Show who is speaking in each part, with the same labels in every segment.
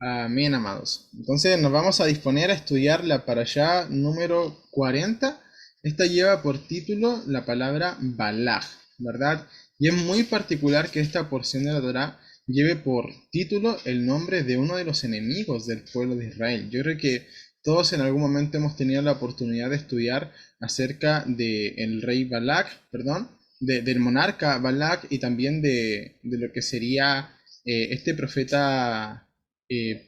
Speaker 1: Amén, amados. Entonces nos vamos a disponer a estudiar la parashá número 40. Esta lleva por título la palabra Balaj, ¿verdad? Y es muy particular que esta porción de la Torá lleve por título el nombre de uno de los enemigos del pueblo de Israel. Yo creo que todos en algún momento hemos tenido la oportunidad de estudiar acerca del rey Balak, perdón, del monarca Balak y también de lo que sería este profeta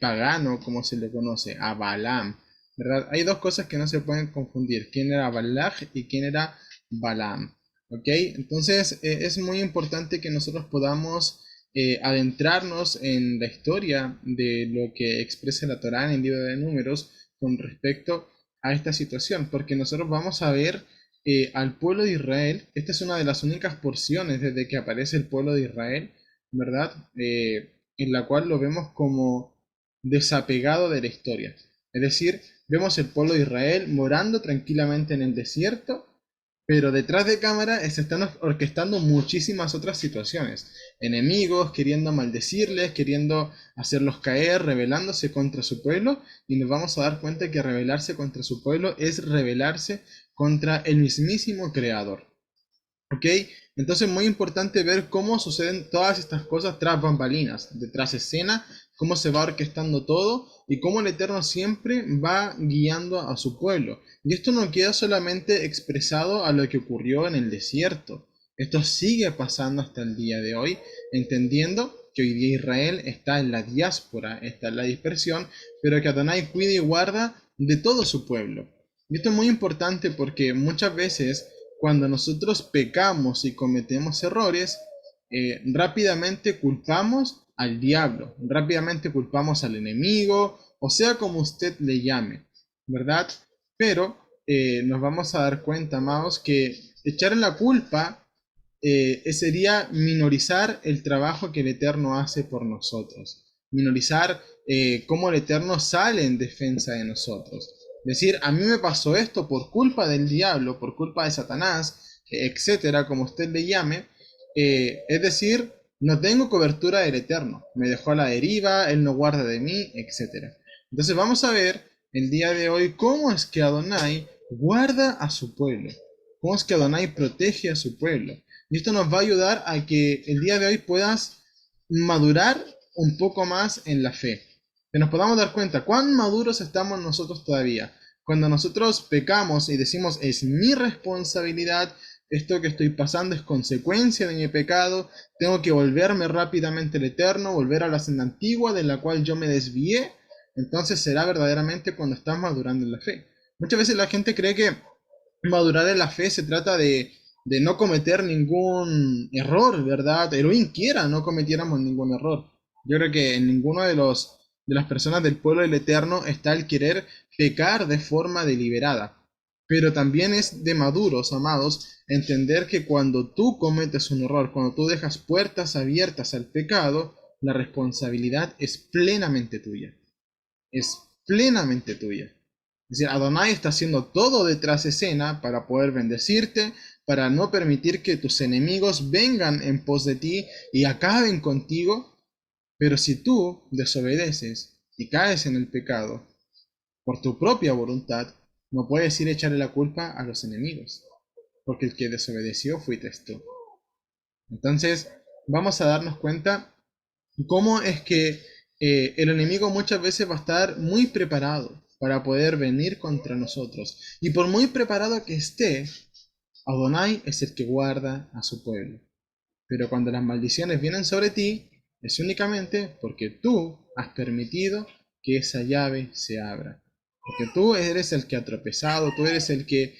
Speaker 1: pagano, como se le conoce, a Balaam, ¿verdad? Hay dos cosas que no se pueden confundir, quién era Balak y quién era Balaam, ¿ok? Entonces es muy importante que nosotros podamos adentrarnos en la historia de lo que expresa la Torá en el libro de Números con respecto a esta situación, porque nosotros vamos a ver al pueblo de Israel. Esta es una de las únicas porciones desde que aparece el pueblo de Israel, ¿verdad? En la cual lo vemos como desapegado de la historia. Es decir, vemos el pueblo de Israel morando tranquilamente en el desierto, pero detrás de cámara se están orquestando muchísimas otras situaciones. Enemigos queriendo maldecirles, queriendo hacerlos caer, rebelándose contra su pueblo, y nos vamos a dar cuenta que rebelarse contra su pueblo es rebelarse contra el mismísimo Creador. ¿Ok? Entonces es muy importante ver cómo suceden todas estas cosas tras bambalinas, detrás escena, cómo se va orquestando todo y cómo el Eterno siempre va guiando a su pueblo. Y esto no queda solamente expresado a lo que ocurrió en el desierto. Esto sigue pasando hasta el día de hoy, entendiendo que hoy día Israel está en la diáspora, está en la dispersión, pero que Adonai cuida y guarda de todo su pueblo. Y esto es muy importante porque muchas veces cuando nosotros pecamos y cometemos errores, rápidamente culpamos al diablo, rápidamente culpamos al enemigo, o sea como usted le llame, ¿verdad? Pero nos vamos a dar cuenta, amados, que echar la culpa sería minorizar el trabajo que el Eterno hace por nosotros, minorizar cómo el Eterno sale en defensa de nosotros. Decir, a mí me pasó esto por culpa del diablo, por culpa de Satanás, etcétera, como usted le llame. Es decir, no tengo cobertura del Eterno, me dejó a la deriva, Él no guarda de mí, etcétera. Entonces vamos a ver el día de hoy cómo es que Adonai guarda a su pueblo, cómo es que Adonai protege a su pueblo. Y esto nos va a ayudar a que el día de hoy puedas madurar un poco más en la fe. Que nos podamos dar cuenta cuán maduros estamos nosotros todavía. Cuando nosotros pecamos y decimos es mi responsabilidad, esto que estoy pasando es consecuencia de mi pecado, tengo que volverme rápidamente al Eterno, volver a la senda antigua de la cual yo me desvié, entonces será verdaderamente cuando estás madurando en la fe. Muchas veces la gente cree que madurar en la fe se trata de no cometer ningún error, ¿verdad? Elohim quiera no cometiéramos ningún error. Yo creo que en ninguno de las personas del pueblo del Eterno está el querer pecar de forma deliberada. Pero también es de maduros, amados, entender que cuando tú cometes un error, cuando tú dejas puertas abiertas al pecado, la responsabilidad es plenamente tuya. Es plenamente tuya. Es decir, Adonai está haciendo todo detrás de escena para poder bendecirte, para no permitir que tus enemigos vengan en pos de ti y acaben contigo. Pero si tú desobedeces y caes en el pecado por tu propia voluntad, no puedes ir a echarle la culpa a los enemigos, porque el que desobedeció fuiste tú. Entonces, vamos a darnos cuenta cómo es que el enemigo muchas veces va a estar muy preparado para poder venir contra nosotros. Y por muy preparado que esté, Adonai es el que guarda a su pueblo. Pero cuando las maldiciones vienen sobre ti, es únicamente porque tú has permitido que esa llave se abra. Porque tú eres el que ha tropezado, tú eres el que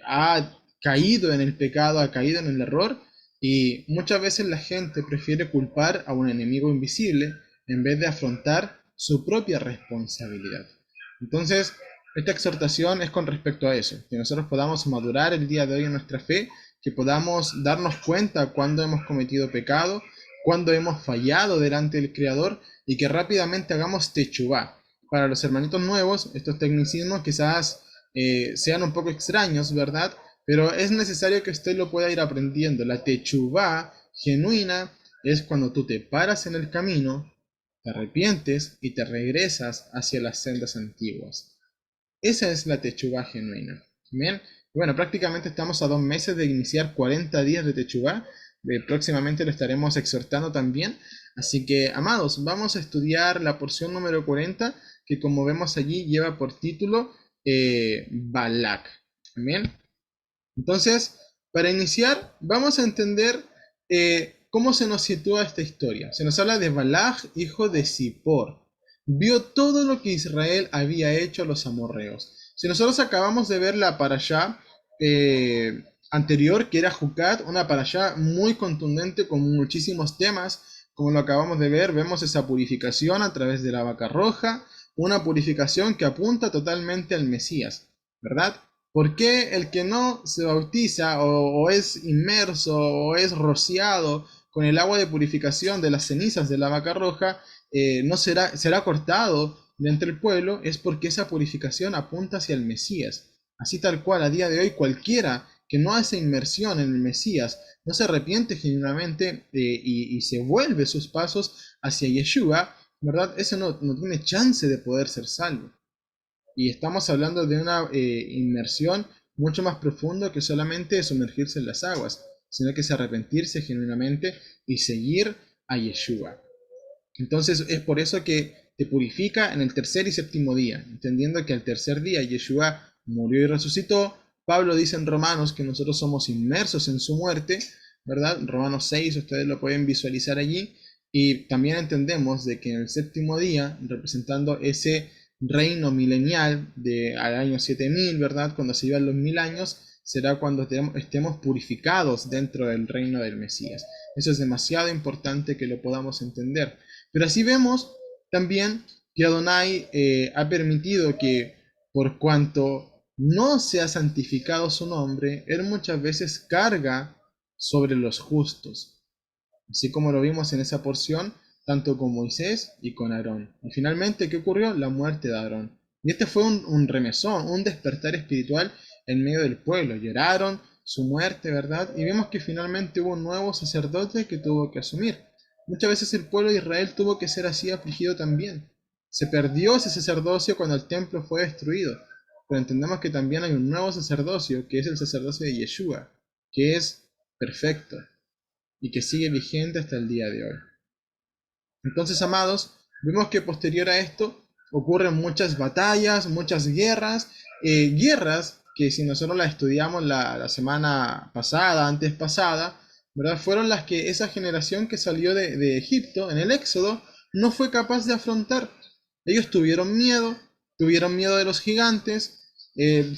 Speaker 1: ha caído en el pecado, ha caído en el error, y muchas veces la gente prefiere culpar a un enemigo invisible en vez de afrontar su propia responsabilidad. Entonces, esta exhortación es con respecto a eso, que nosotros podamos madurar el día de hoy en nuestra fe, que podamos darnos cuenta cuando hemos cometido pecado, cuando hemos fallado delante del Creador y que rápidamente hagamos techubá. Para los hermanitos nuevos, estos tecnicismos quizás sean un poco extraños, ¿verdad? Pero es necesario que usted lo pueda ir aprendiendo. La techubá genuina es cuando tú te paras en el camino, te arrepientes y te regresas hacia las sendas antiguas. Esa es la techubá genuina. Bien, bueno, prácticamente estamos a 2 meses de iniciar 40 días de techubá. Próximamente lo estaremos exhortando también. Así que, amados, vamos a estudiar la porción número 40, que como vemos allí lleva por título Balak. Bien. Entonces, para iniciar, vamos a entender cómo se nos sitúa esta historia. Se nos habla de Balak, hijo de Zippor. Vio todo lo que Israel había hecho a los amorreos. Si nosotros acabamos de ver la parashá anterior, que era Jucat, una parashá muy contundente con muchísimos temas, como lo acabamos de ver, vemos esa purificación a través de la vaca roja, una purificación que apunta totalmente al Mesías, ¿verdad? ¿Por qué el que no se bautiza o es inmerso o es rociado con el agua de purificación de las cenizas de la vaca roja no será cortado de entre el pueblo? Es porque esa purificación apunta hacia el Mesías. Así tal cual, a día de hoy cualquiera que no hace inmersión en el Mesías, no se arrepiente genuinamente y se vuelve sus pasos hacia Yeshua, ¿verdad? Ese no tiene chance de poder ser salvo. Y estamos hablando de una inmersión mucho más profunda que solamente sumergirse en las aguas, sino que es arrepentirse genuinamente y seguir a Yeshua. Entonces es por eso que te purifica en el tercer y séptimo día, entendiendo que al tercer día Yeshua murió y resucitó. Pablo dice en Romanos que nosotros somos inmersos en su muerte, ¿verdad? Romanos 6, ustedes lo pueden visualizar allí. Y también entendemos de que en el séptimo día, representando ese reino milenial al año 7000, ¿verdad? Cuando se llevan los 1000 años, será cuando estemos purificados dentro del reino del Mesías. Eso es demasiado importante que lo podamos entender. Pero así vemos también que Adonai ha permitido que, por cuanto no se ha santificado su nombre, Él muchas veces carga sobre los justos. Así como lo vimos en esa porción, tanto con Moisés y con Aarón. Y finalmente, ¿qué ocurrió? La muerte de Aarón. Y este fue un remesón, un despertar espiritual en medio del pueblo. Lloraron su muerte, ¿verdad? Y vimos que finalmente hubo un nuevo sacerdote que tuvo que asumir. Muchas veces el pueblo de Israel tuvo que ser así afligido también. Se perdió ese sacerdocio cuando el templo fue destruido. Pero entendemos que también hay un nuevo sacerdocio, que es el sacerdocio de Yeshua, que es perfecto y que sigue vigente hasta el día de hoy. Entonces, amados, vemos que posterior a esto ocurren muchas batallas, muchas guerras, guerras que si nosotros las estudiamos la semana pasada, antes pasada, ¿verdad? Fueron las que esa generación que salió de Egipto en el Éxodo no fue capaz de afrontar. Ellos tuvieron miedo de los gigantes,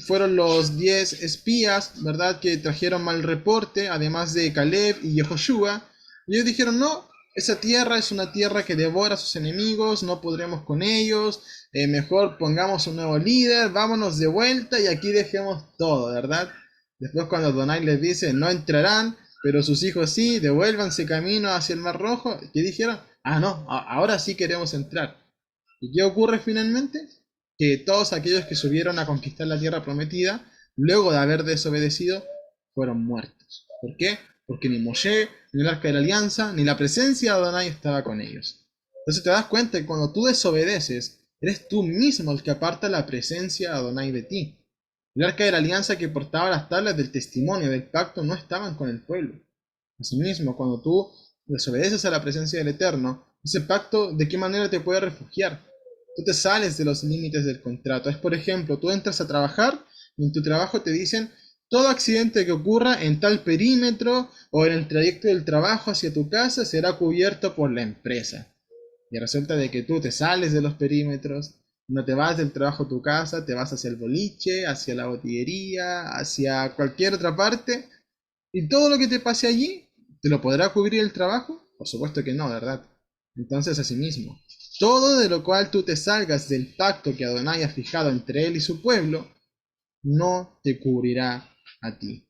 Speaker 1: fueron los 10 espías, ¿verdad? Que trajeron mal reporte, además de Caleb y Yehoshua. Y ellos dijeron, no, esa tierra es una tierra que devora a sus enemigos, no podremos con ellos, mejor pongamos un nuevo líder, vámonos de vuelta y aquí dejemos todo, ¿verdad? Después cuando Adonai les dice, no entrarán, pero sus hijos sí, devuélvanse camino hacia el Mar Rojo, ¿qué dijeron? Ah, no, ahora sí queremos entrar. ¿Y qué ocurre finalmente? Que todos aquellos que subieron a conquistar la tierra prometida, luego de haber desobedecido, fueron muertos. ¿Por qué? Porque ni Moshe, ni el arca de la alianza, ni la presencia de Adonai estaba con ellos. Entonces te das cuenta que cuando tú desobedeces, eres tú mismo el que aparta la presencia de Adonai de ti. El arca de la alianza que portaba las tablas del testimonio del pacto no estaban con el pueblo. Asimismo, cuando tú desobedeces a la presencia del Eterno, ese pacto, ¿de qué manera te puede refugiar? Tú te sales de los límites del contrato. Es, por ejemplo, tú entras a trabajar y en tu trabajo te dicen, todo accidente que ocurra en tal perímetro o en el trayecto del trabajo hacia tu casa será cubierto por la empresa. Y resulta de que tú te sales de los perímetros, no te vas del trabajo a tu casa, te vas hacia el boliche, hacia la botillería, hacia cualquier otra parte, y todo lo que te pase allí, ¿te lo podrá cubrir el trabajo? Por supuesto que no, ¿verdad? Entonces, asimismo, todo de lo cual tú te salgas del pacto que Adonai ha fijado entre él y su pueblo, no te cubrirá a ti.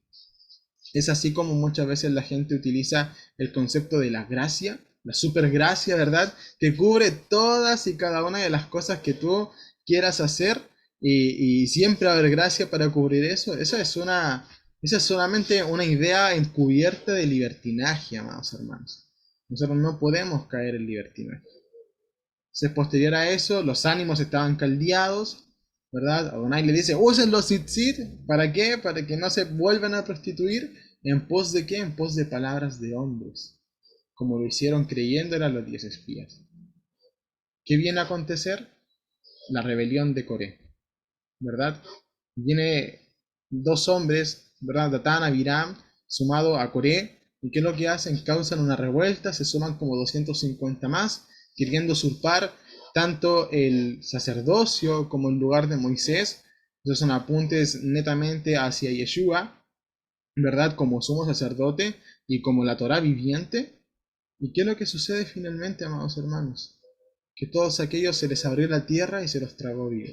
Speaker 1: Es así como muchas veces la gente utiliza el concepto de la gracia, la supergracia, ¿verdad? Que cubre todas y cada una de las cosas que tú quieras hacer y siempre va a haber gracia para cubrir eso. Esa es solamente una idea encubierta de libertinaje, amados hermanos. Nosotros no podemos caer en libertinaje. Entonces, posterior a eso, los ánimos estaban caldeados, ¿verdad? Adonai le dice, usen los tzitzit, ¿para qué? Para que no se vuelvan a prostituir. ¿En pos de qué? En pos de palabras de hombres, como lo hicieron creyendo eran los 10 espías. ¿Qué viene a acontecer? La rebelión de Coré, ¿verdad? Viene dos hombres, ¿verdad? Datán, Abiram, sumado a Coré, ¿y qué es lo que hacen? Causan una revuelta, se suman como 250 más, queriendo usurpar tanto el sacerdocio como el lugar de Moisés. Esos son apuntes netamente hacia Yeshua, ¿verdad? Como sumo sacerdote y como la Torá viviente. ¿Y qué es lo que sucede finalmente, amados hermanos? Que todos aquellos se les abrió la tierra y se los tragó vivo.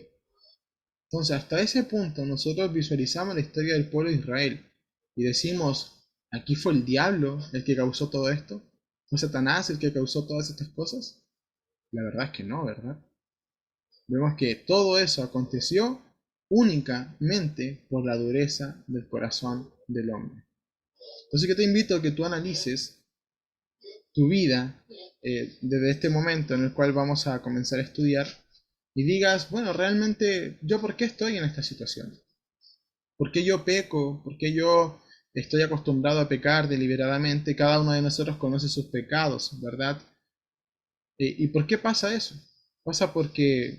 Speaker 1: Entonces, hasta ese punto nosotros visualizamos la historia del pueblo de Israel y decimos, ¿aquí fue el diablo el que causó todo esto? ¿Fue Satanás el que causó todas estas cosas? La verdad es que no, ¿verdad? Vemos que todo eso aconteció únicamente por la dureza del corazón del hombre. Entonces yo te invito a que tú analices tu vida desde este momento en el cual vamos a comenzar a estudiar y digas, bueno, realmente, ¿yo por qué estoy en esta situación? ¿Por qué yo peco? ¿Por qué yo estoy acostumbrado a pecar deliberadamente? Cada uno de nosotros conoce sus pecados, ¿verdad? ¿Y por qué pasa eso? Pasa porque,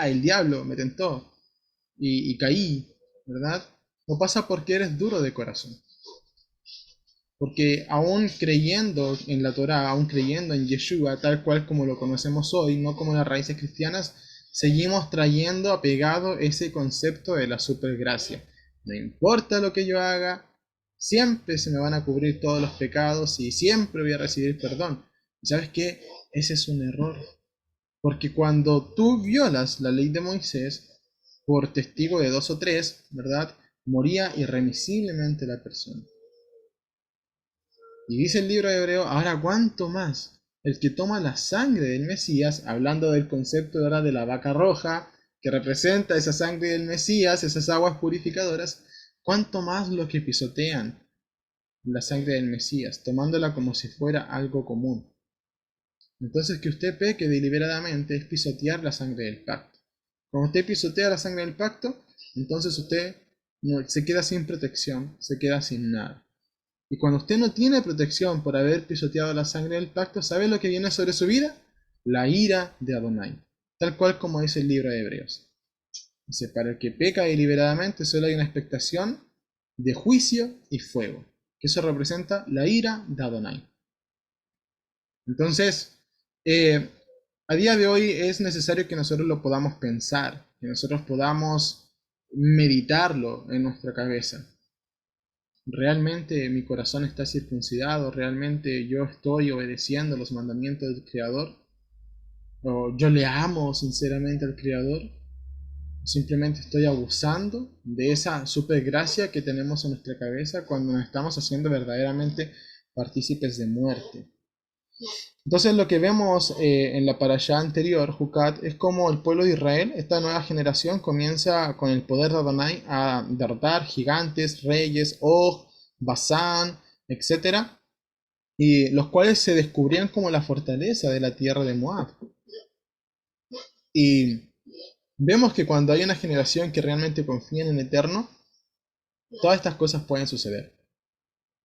Speaker 1: el diablo me tentó y caí, ¿verdad? O pasa porque eres duro de corazón. Porque aún creyendo en la Torá, aún creyendo en Yeshua, tal cual como lo conocemos hoy, no como las raíces cristianas, seguimos trayendo apegado ese concepto de la supergracia. No importa lo que yo haga, siempre se me van a cubrir todos los pecados y siempre voy a recibir perdón. ¿Y sabes qué? Ese es un error. Porque cuando tú violas la ley de Moisés, por testigo de dos o tres, ¿verdad? Moría irremisiblemente la persona. Y dice el libro de Hebreo, ahora cuánto más el que toma la sangre del Mesías, hablando del concepto ahora de la vaca roja, que representa esa sangre del Mesías, esas aguas purificadoras, cuánto más los que pisotean la sangre del Mesías, tomándola como si fuera algo común. Entonces que usted peque deliberadamente es pisotear la sangre del pacto. Cuando usted pisotea la sangre del pacto, entonces usted se queda sin protección, se queda sin nada. Y cuando usted no tiene protección por haber pisoteado la sangre del pacto, ¿sabe lo que viene sobre su vida? La ira de Adonai, tal cual como dice el libro de Hebreos. Dice, para el que peca deliberadamente solo hay una expectación de juicio y fuego, que eso representa la ira de Adonai. Entonces, a día de hoy es necesario que nosotros lo podamos pensar, que nosotros podamos meditarlo en nuestra cabeza. ¿Realmente mi corazón está circuncidado? ¿Realmente yo estoy obedeciendo los mandamientos del Creador? ¿O yo le amo sinceramente al Creador? ¿O simplemente estoy abusando de esa supergracia que tenemos en nuestra cabeza cuando nos estamos haciendo verdaderamente partícipes de muerte? Entonces lo que vemos en la parashá anterior, Jucat, es como el pueblo de Israel, esta nueva generación, comienza con el poder de Adonai a derrotar gigantes, reyes, Og, Basán, etcétera, y los cuales se descubrían como la fortaleza de la tierra de Moab. Y vemos que cuando hay una generación que realmente confía en el Eterno, todas estas cosas pueden suceder.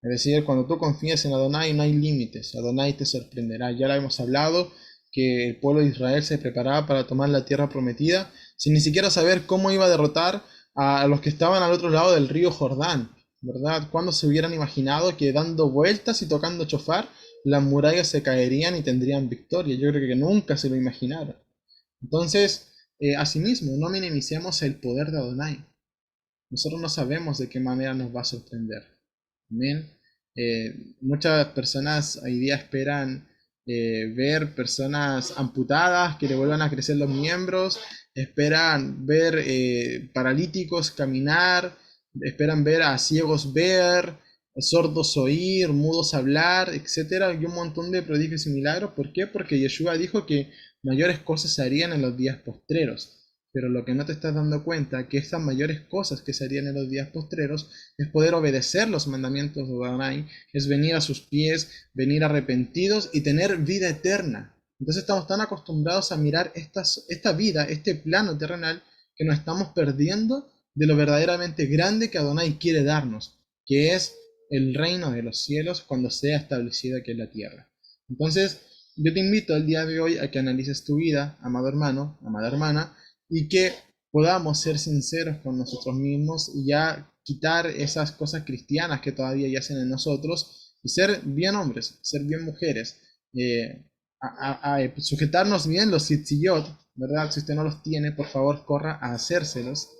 Speaker 1: Es decir, cuando tú confías en Adonai no hay límites, Adonai te sorprenderá. Ya lo hemos hablado, que el pueblo de Israel se preparaba para tomar la tierra prometida sin ni siquiera saber cómo iba a derrotar a los que estaban al otro lado del río Jordán, ¿verdad? Cuando se hubieran imaginado que dando vueltas y tocando chofar, las murallas se caerían y tendrían victoria. Yo creo que nunca se lo imaginaron. Entonces, asimismo, no minimicemos el poder de Adonai. Nosotros no sabemos de qué manera nos va a sorprender. Amén. Muchas personas hoy día esperan ver personas amputadas que le vuelvan a crecer los miembros, esperan ver paralíticos caminar, esperan ver a ciegos ver, a sordos oír, mudos hablar, etcétera, y un montón de prodigios y milagros. ¿Por qué? Porque Yeshua dijo que mayores cosas se harían en los días postreros. Pero lo que no te estás dando cuenta, que estas mayores cosas que se harían en los días postreros, es poder obedecer los mandamientos de Adonai, es venir a sus pies, venir arrepentidos y tener vida eterna. Entonces estamos tan acostumbrados a mirar esta vida, este plano terrenal, que nos estamos perdiendo de lo verdaderamente grande que Adonai quiere darnos, que es el reino de los cielos cuando sea establecida aquí en la tierra. Entonces, yo te invito el día de hoy a que analices tu vida, amado hermano, amada hermana, y que podamos ser sinceros con nosotros mismos y ya quitar esas cosas cristianas que todavía yacen en nosotros y ser bien hombres, ser bien mujeres, sujetarnos bien los tzitziyot, ¿verdad? Si usted no los tiene, por favor corra a hacérselos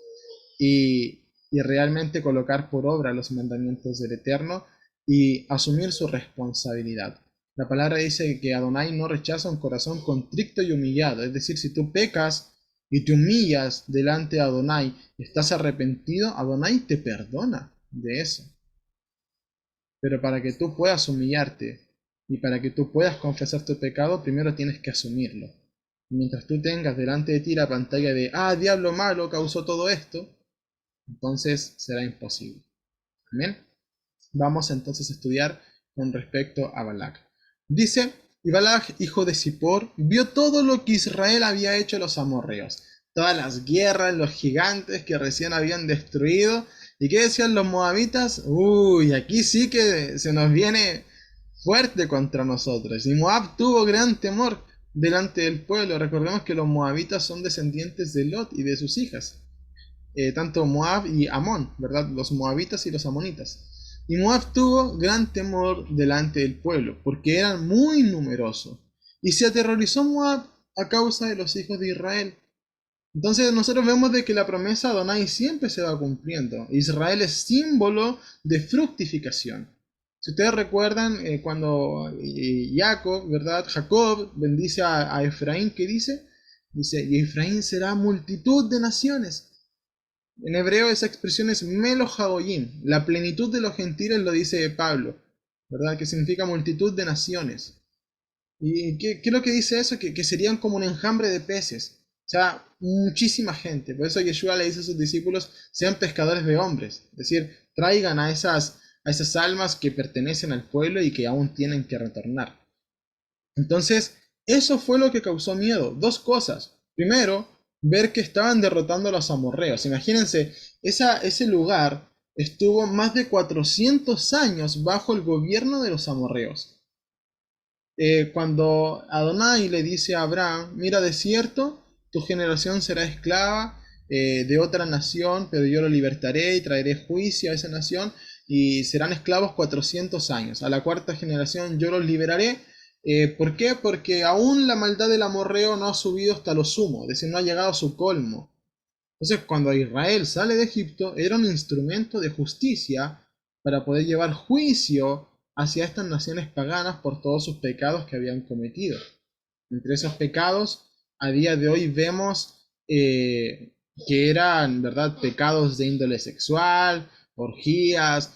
Speaker 1: y realmente colocar por obra los mandamientos del Eterno y asumir su responsabilidad. La palabra dice que Adonai no rechaza un corazón contrito y humillado, es decir, si tú pecas y te humillas delante de Adonai, estás arrepentido, Adonai te perdona de eso. Pero para que tú puedas humillarte y para que tú puedas confesar tu pecado, primero tienes que asumirlo. Mientras tú tengas delante de ti la pantalla de, diablo malo causó todo esto, entonces será imposible. Amén. Vamos entonces a estudiar con respecto a Balac. Dice, y Balac, hijo de Zippor, vio todo lo que Israel había hecho a los amorreos, todas las guerras, los gigantes que recién habían destruido. ¿Y qué decían los moabitas? Uy, aquí sí que se nos viene fuerte contra nosotros. Y Moab tuvo gran temor delante del pueblo. Recordemos que los moabitas son descendientes de Lot y de sus hijas. Tanto Moab y Amón, ¿verdad? Los moabitas y los amonitas. Y Moab tuvo gran temor delante del pueblo, porque eran muy numerosos. Y se aterrorizó Moab a causa de los hijos de Israel. Entonces nosotros vemos de que la promesa de Adonai siempre se va cumpliendo. Israel es símbolo de fructificación. Si ustedes recuerdan cuando Jacob, ¿verdad? Jacob bendice a Efraín, ¿qué dice? Dice, y Efraín será multitud de naciones. En hebreo esa expresión es Melo Hagoyim, la plenitud de los gentiles, lo dice Pablo, ¿verdad? Que significa multitud de naciones. ¿Y qué es lo que dice eso? Que serían como un enjambre de peces. O sea, muchísima gente. Por eso Yeshua le dice a sus discípulos, sean pescadores de hombres. Es decir, traigan a esas almas que pertenecen al pueblo y que aún tienen que retornar. Entonces, eso fue lo que causó miedo. Dos cosas. Primero, ver que estaban derrotando a los amorreos. Imagínense, ese lugar estuvo más de 400 años bajo el gobierno de los amorreos. Cuando Adonai le dice a Abraham, mira, de cierto, tu generación será esclava de otra nación, pero yo lo libertaré y traeré juicio a esa nación y serán esclavos 400 años. A la cuarta generación yo los liberaré. ¿Por qué? Porque aún la maldad del amorreo no ha subido hasta lo sumo, es decir, no ha llegado a su colmo. Entonces, cuando Israel sale de Egipto, era un instrumento de justicia para poder llevar juicio hacia estas naciones paganas por todos sus pecados que habían cometido. Entre esos pecados, a día de hoy vemos que eran, ¿verdad?, pecados de índole sexual, orgías,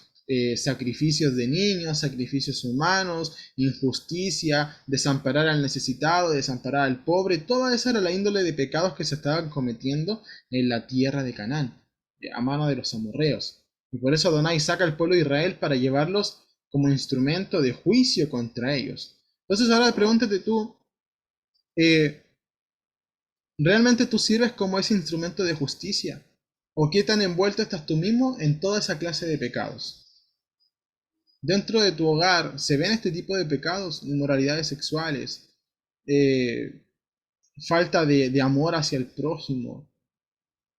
Speaker 1: sacrificios de niños, sacrificios humanos, injusticia, desamparar al necesitado, desamparar al pobre. Toda esa era la índole de pecados que se estaban cometiendo en la tierra de Canaán, a mano de los amorreos. Y por eso Adonai saca al pueblo de Israel para llevarlos como instrumento de juicio contra ellos. Entonces ahora pregúntate tú, eh, ¿realmente tú sirves como ese instrumento de justicia? ¿O qué tan envuelto estás tú mismo en toda esa clase de pecados? Dentro de tu hogar se ven este tipo de pecados, inmoralidades sexuales, eh, falta de amor hacia el prójimo,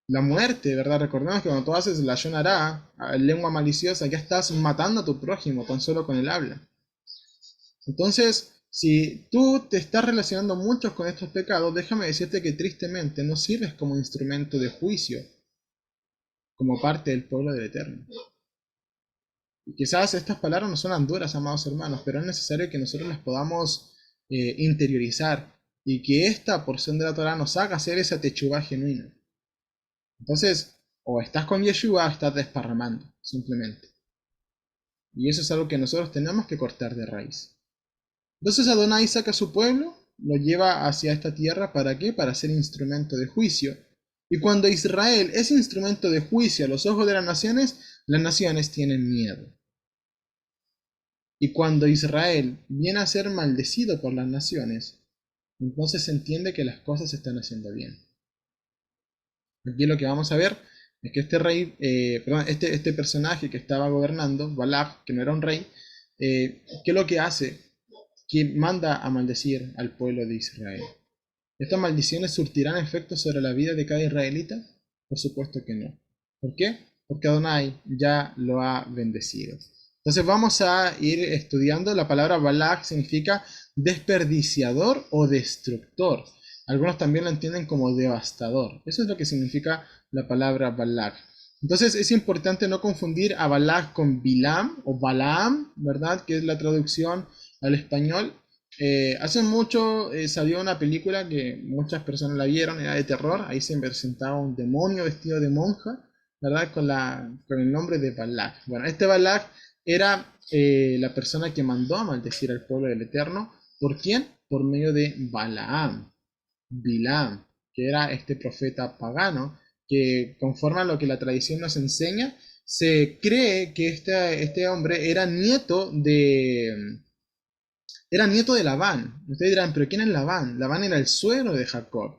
Speaker 1: la muerte, ¿verdad? Recordemos que cuando tú haces la yonará, lengua maliciosa, ya estás matando a tu prójimo tan solo con el habla. Entonces, si tú te estás relacionando mucho con estos pecados, déjame decirte que tristemente no sirves como instrumento de juicio, como parte del pueblo del Eterno. Y quizás estas palabras no suenan duras, amados hermanos, pero es necesario que nosotros las podamos interiorizar y que esta porción de la Torah nos haga hacer esa techubá genuina. Entonces, o estás con Yeshua o estás desparramando, simplemente. Y eso es algo que nosotros tenemos que cortar de raíz. Entonces Adonai saca a su pueblo, lo lleva hacia esta tierra, ¿para qué? Para ser instrumento de juicio. Y cuando Israel es instrumento de juicio a los ojos de las naciones tienen miedo. Y cuando Israel viene a ser maldecido por las naciones, entonces se entiende que las cosas se están haciendo bien. Aquí lo que vamos a ver es que este rey, perdón, este personaje que estaba gobernando, Balak, que no era un rey, ¿qué es lo que hace? Que manda a maldecir al pueblo de Israel. ¿Estas maldiciones surtirán efecto sobre la vida de cada israelita? Por supuesto que no. ¿Por qué? Porque Adonai ya lo ha bendecido. Entonces vamos a ir estudiando. La palabra Balak significa desperdiciador o destructor. Algunos también lo entienden como devastador. Eso es lo que significa la palabra Balak. Entonces es importante no confundir a Balak con Bilam o Balaam, ¿verdad? Que es la traducción al español. Hace mucho salió una película que muchas personas la vieron, era de terror. Ahí se presentaba un demonio vestido de monja, ¿verdad? Con el nombre de Balak. Bueno, este Balak era la persona que mandó a maldecir al pueblo del Eterno. ¿Por quién? Por medio de Balaam, Bilam, que era este profeta pagano, que conforme a lo que la tradición nos enseña, se cree que este hombre era nieto de Labán. Ustedes dirán, ¿pero quién es Labán? Labán era el suegro de Jacob,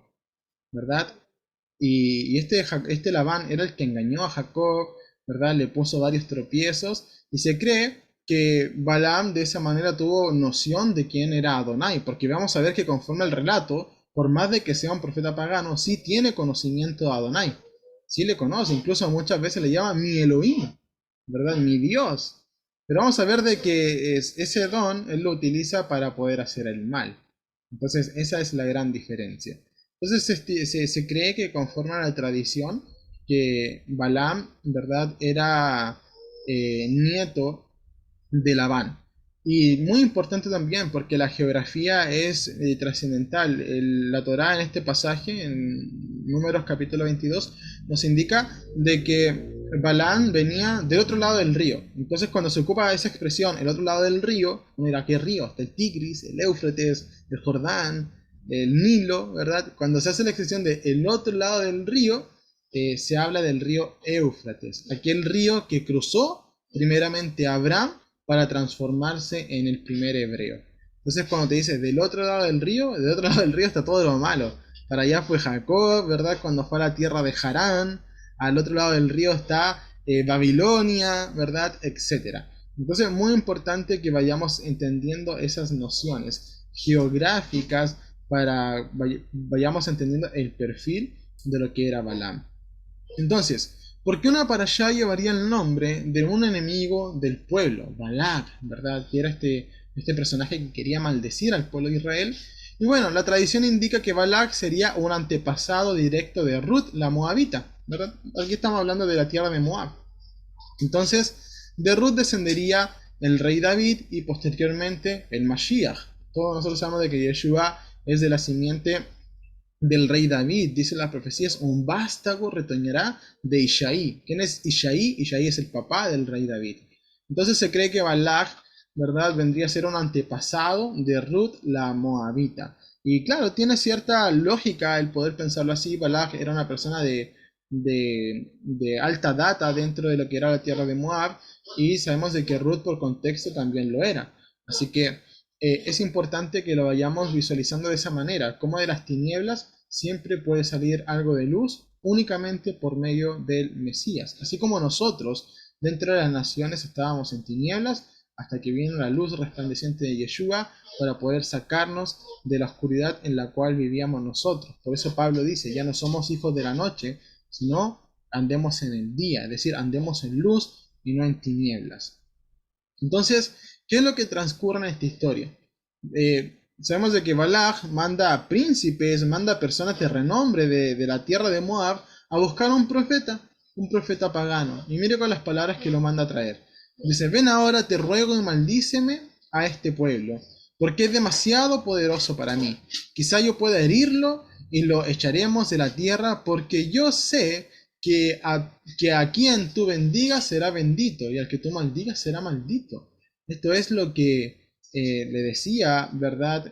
Speaker 1: ¿verdad? Y este Labán era el que engañó a Jacob, ¿verdad? Le puso varios tropiezos y se cree que Balaam de esa manera tuvo noción de quién era Adonai, porque vamos a ver que conforme al relato, por más de que sea un profeta pagano, sí tiene conocimiento de Adonai, sí le conoce, incluso muchas veces le llama mi Elohim, ¿verdad? Mi Dios. Pero vamos a ver de que ese don él lo utiliza para poder hacer el mal. Entonces esa es la gran diferencia. Entonces se cree que conforme a la tradición, que Balaam, ¿verdad?, era nieto de Labán. Y muy importante también porque la geografía es trascendental. La Torá en este pasaje, en Números capítulo 22, nos indica de que Balaam venía del otro lado del río. Entonces cuando se ocupa esa expresión, el otro lado del río, mira, ¿qué río? Está el Tigris, el Éufrates, el Jordán, el Nilo, ¿verdad? Cuando se hace la expresión de el otro lado del río, se habla del río Éufrates, aquel río que cruzó primeramente Abraham para transformarse en el primer hebreo. Entonces cuando te dice del otro lado del río está todo lo malo. Para allá fue Jacob, ¿verdad? Cuando fue a la tierra de Harán. Al otro lado del río está Babilonia, ¿verdad? Etcétera. Entonces es muy importante que vayamos entendiendo esas nociones geográficas para vayamos entendiendo el perfil de lo que era Balaam. Entonces, ¿por qué una parashá llevaría el nombre de un enemigo del pueblo, Balak, ¿verdad? Que era este personaje que quería maldecir al pueblo de Israel. Y bueno, la tradición indica que Balak sería un antepasado directo de Ruth, la moabita, ¿verdad? Aquí estamos hablando de la tierra de Moab. Entonces, de Ruth descendería el rey David y posteriormente el Mashiach. Todos nosotros sabemos de que Yeshua es de la simiente del rey David. Dice las profecías, un vástago retoñará de Isaí. ¿Quién es Isaí? Isaí es el papá del rey David. Entonces se cree que Balak, ¿verdad?, vendría a ser un antepasado de Ruth la moabita. Y claro, tiene cierta lógica el poder pensarlo así. Balak era una persona de alta data dentro de lo que era la tierra de Moab, y sabemos de que Ruth por contexto también lo era. Así que es importante que lo vayamos visualizando de esa manera, como de las tinieblas siempre puede salir algo de luz únicamente por medio del Mesías. Así como nosotros dentro de las naciones estábamos en tinieblas hasta que vino la luz resplandeciente de Yeshua para poder sacarnos de la oscuridad en la cual vivíamos nosotros. Por eso Pablo dice, ya no somos hijos de la noche, sino andemos en el día, es decir, andemos en luz y no en tinieblas. Entonces, ¿qué es lo que transcurre en esta historia? Sabemos de que Balak manda a príncipes, manda a personas de renombre de la tierra de Moab a buscar a un profeta pagano. Y mire con las palabras que lo manda a traer. Dice, ven ahora, te ruego y maldíceme a este pueblo, porque es demasiado poderoso para mí. Quizá yo pueda herirlo y lo echaremos de la tierra, porque yo sé que a quien tú bendigas será bendito, y al que tú maldigas será maldito. Esto es lo que le decía, ¿verdad?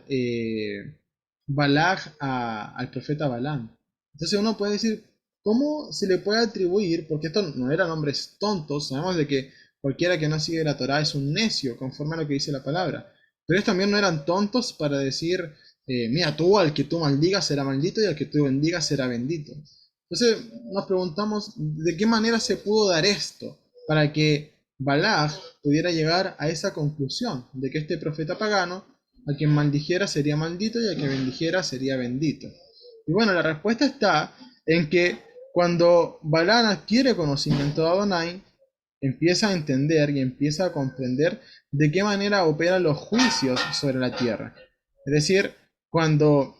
Speaker 1: Balak al profeta Balaam. Entonces uno puede decir, ¿cómo se le puede atribuir? Porque estos no eran hombres tontos, sabemos de que cualquiera que no sigue la Torá es un necio, conforme a lo que dice la palabra. Pero ellos también no eran tontos para decir, mira, tú al que tú maldigas será maldito y al que tú bendigas será bendito. Entonces nos preguntamos de qué manera se pudo dar esto para que Balaj pudiera llegar a esa conclusión de que este profeta pagano, a quien maldijera sería maldito y a quien bendijera sería bendito. Y bueno, la respuesta está en que cuando Balaam adquiere conocimiento de Adonai, empieza a entender y empieza a comprender de qué manera operan los juicios sobre la tierra. Es decir, cuando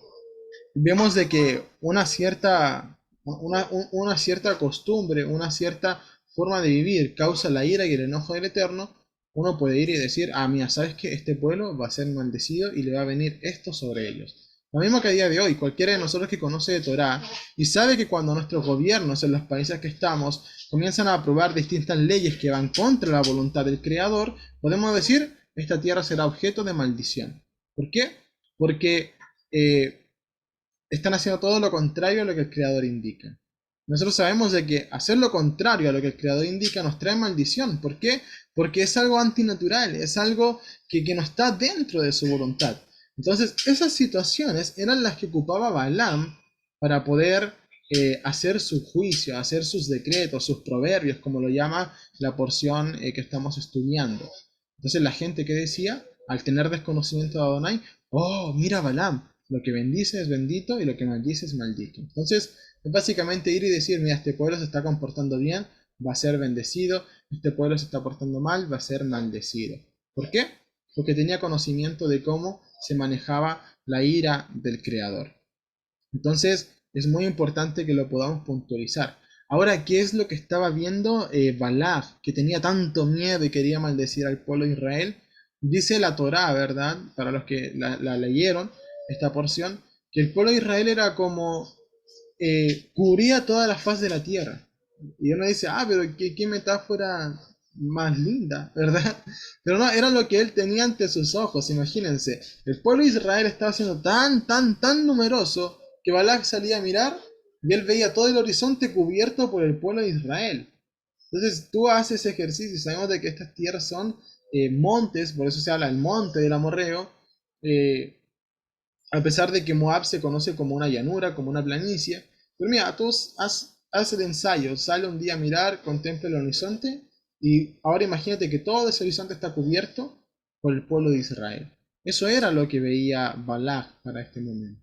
Speaker 1: vemos de que una cierta costumbre, una cierta forma de vivir causa la ira y el enojo del Eterno, uno puede ir y decir, ah, mira, ¿sabes qué? Este pueblo va a ser maldecido y le va a venir esto sobre ellos. Lo mismo que a día de hoy, cualquiera de nosotros que conoce de Torah y sabe que cuando nuestros gobiernos en los países que estamos comienzan a aprobar distintas leyes que van contra la voluntad del Creador, podemos decir, esta tierra será objeto de maldición. ¿Por qué? Porque están haciendo todo lo contrario a lo que el Creador indica. Nosotros sabemos de que hacer lo contrario a lo que el Creador indica nos trae maldición. ¿Por qué? Porque es algo antinatural, es algo que no está dentro de su voluntad. Entonces, esas situaciones eran las que ocupaba Balaam para poder hacer su juicio, hacer sus decretos, sus proverbios, como lo llama la porción que estamos estudiando. Entonces, la gente que decía, al tener desconocimiento de Adonai, oh, mira Balaam, lo que bendice es bendito y lo que maldice es maldito. Entonces, es básicamente ir y decir, mira, este pueblo se está comportando bien, va a ser bendecido, este pueblo se está portando mal, va a ser maldecido. ¿Por qué? Porque tenía conocimiento de cómo se manejaba la ira del Creador. Entonces, es muy importante que lo podamos puntualizar. Ahora, ¿qué es lo que estaba viendo Balak, que tenía tanto miedo y quería maldecir al pueblo de Israel? Dice la Torá, ¿verdad? Para los que la leyeron, esta porción, que el pueblo de Israel era como cubría toda la faz de la tierra. Y uno dice, ah, pero qué metáfora más linda, ¿verdad? Pero no, era lo que él tenía ante sus ojos, imagínense. El pueblo de Israel estaba siendo tan numeroso que Balak salía a mirar y él veía todo el horizonte cubierto por el pueblo de Israel. Entonces tú haces ese ejercicio y sabemos de que estas tierras son montes, por eso se habla del monte del Amorreo, eh, a pesar de que Moab se conoce como una llanura, como una planicie. Pero mira, tú haz el ensayo, sale un día a mirar, contempla el horizonte y ahora imagínate que todo ese horizonte está cubierto por el pueblo de Israel. Eso era lo que veía Balak para este momento.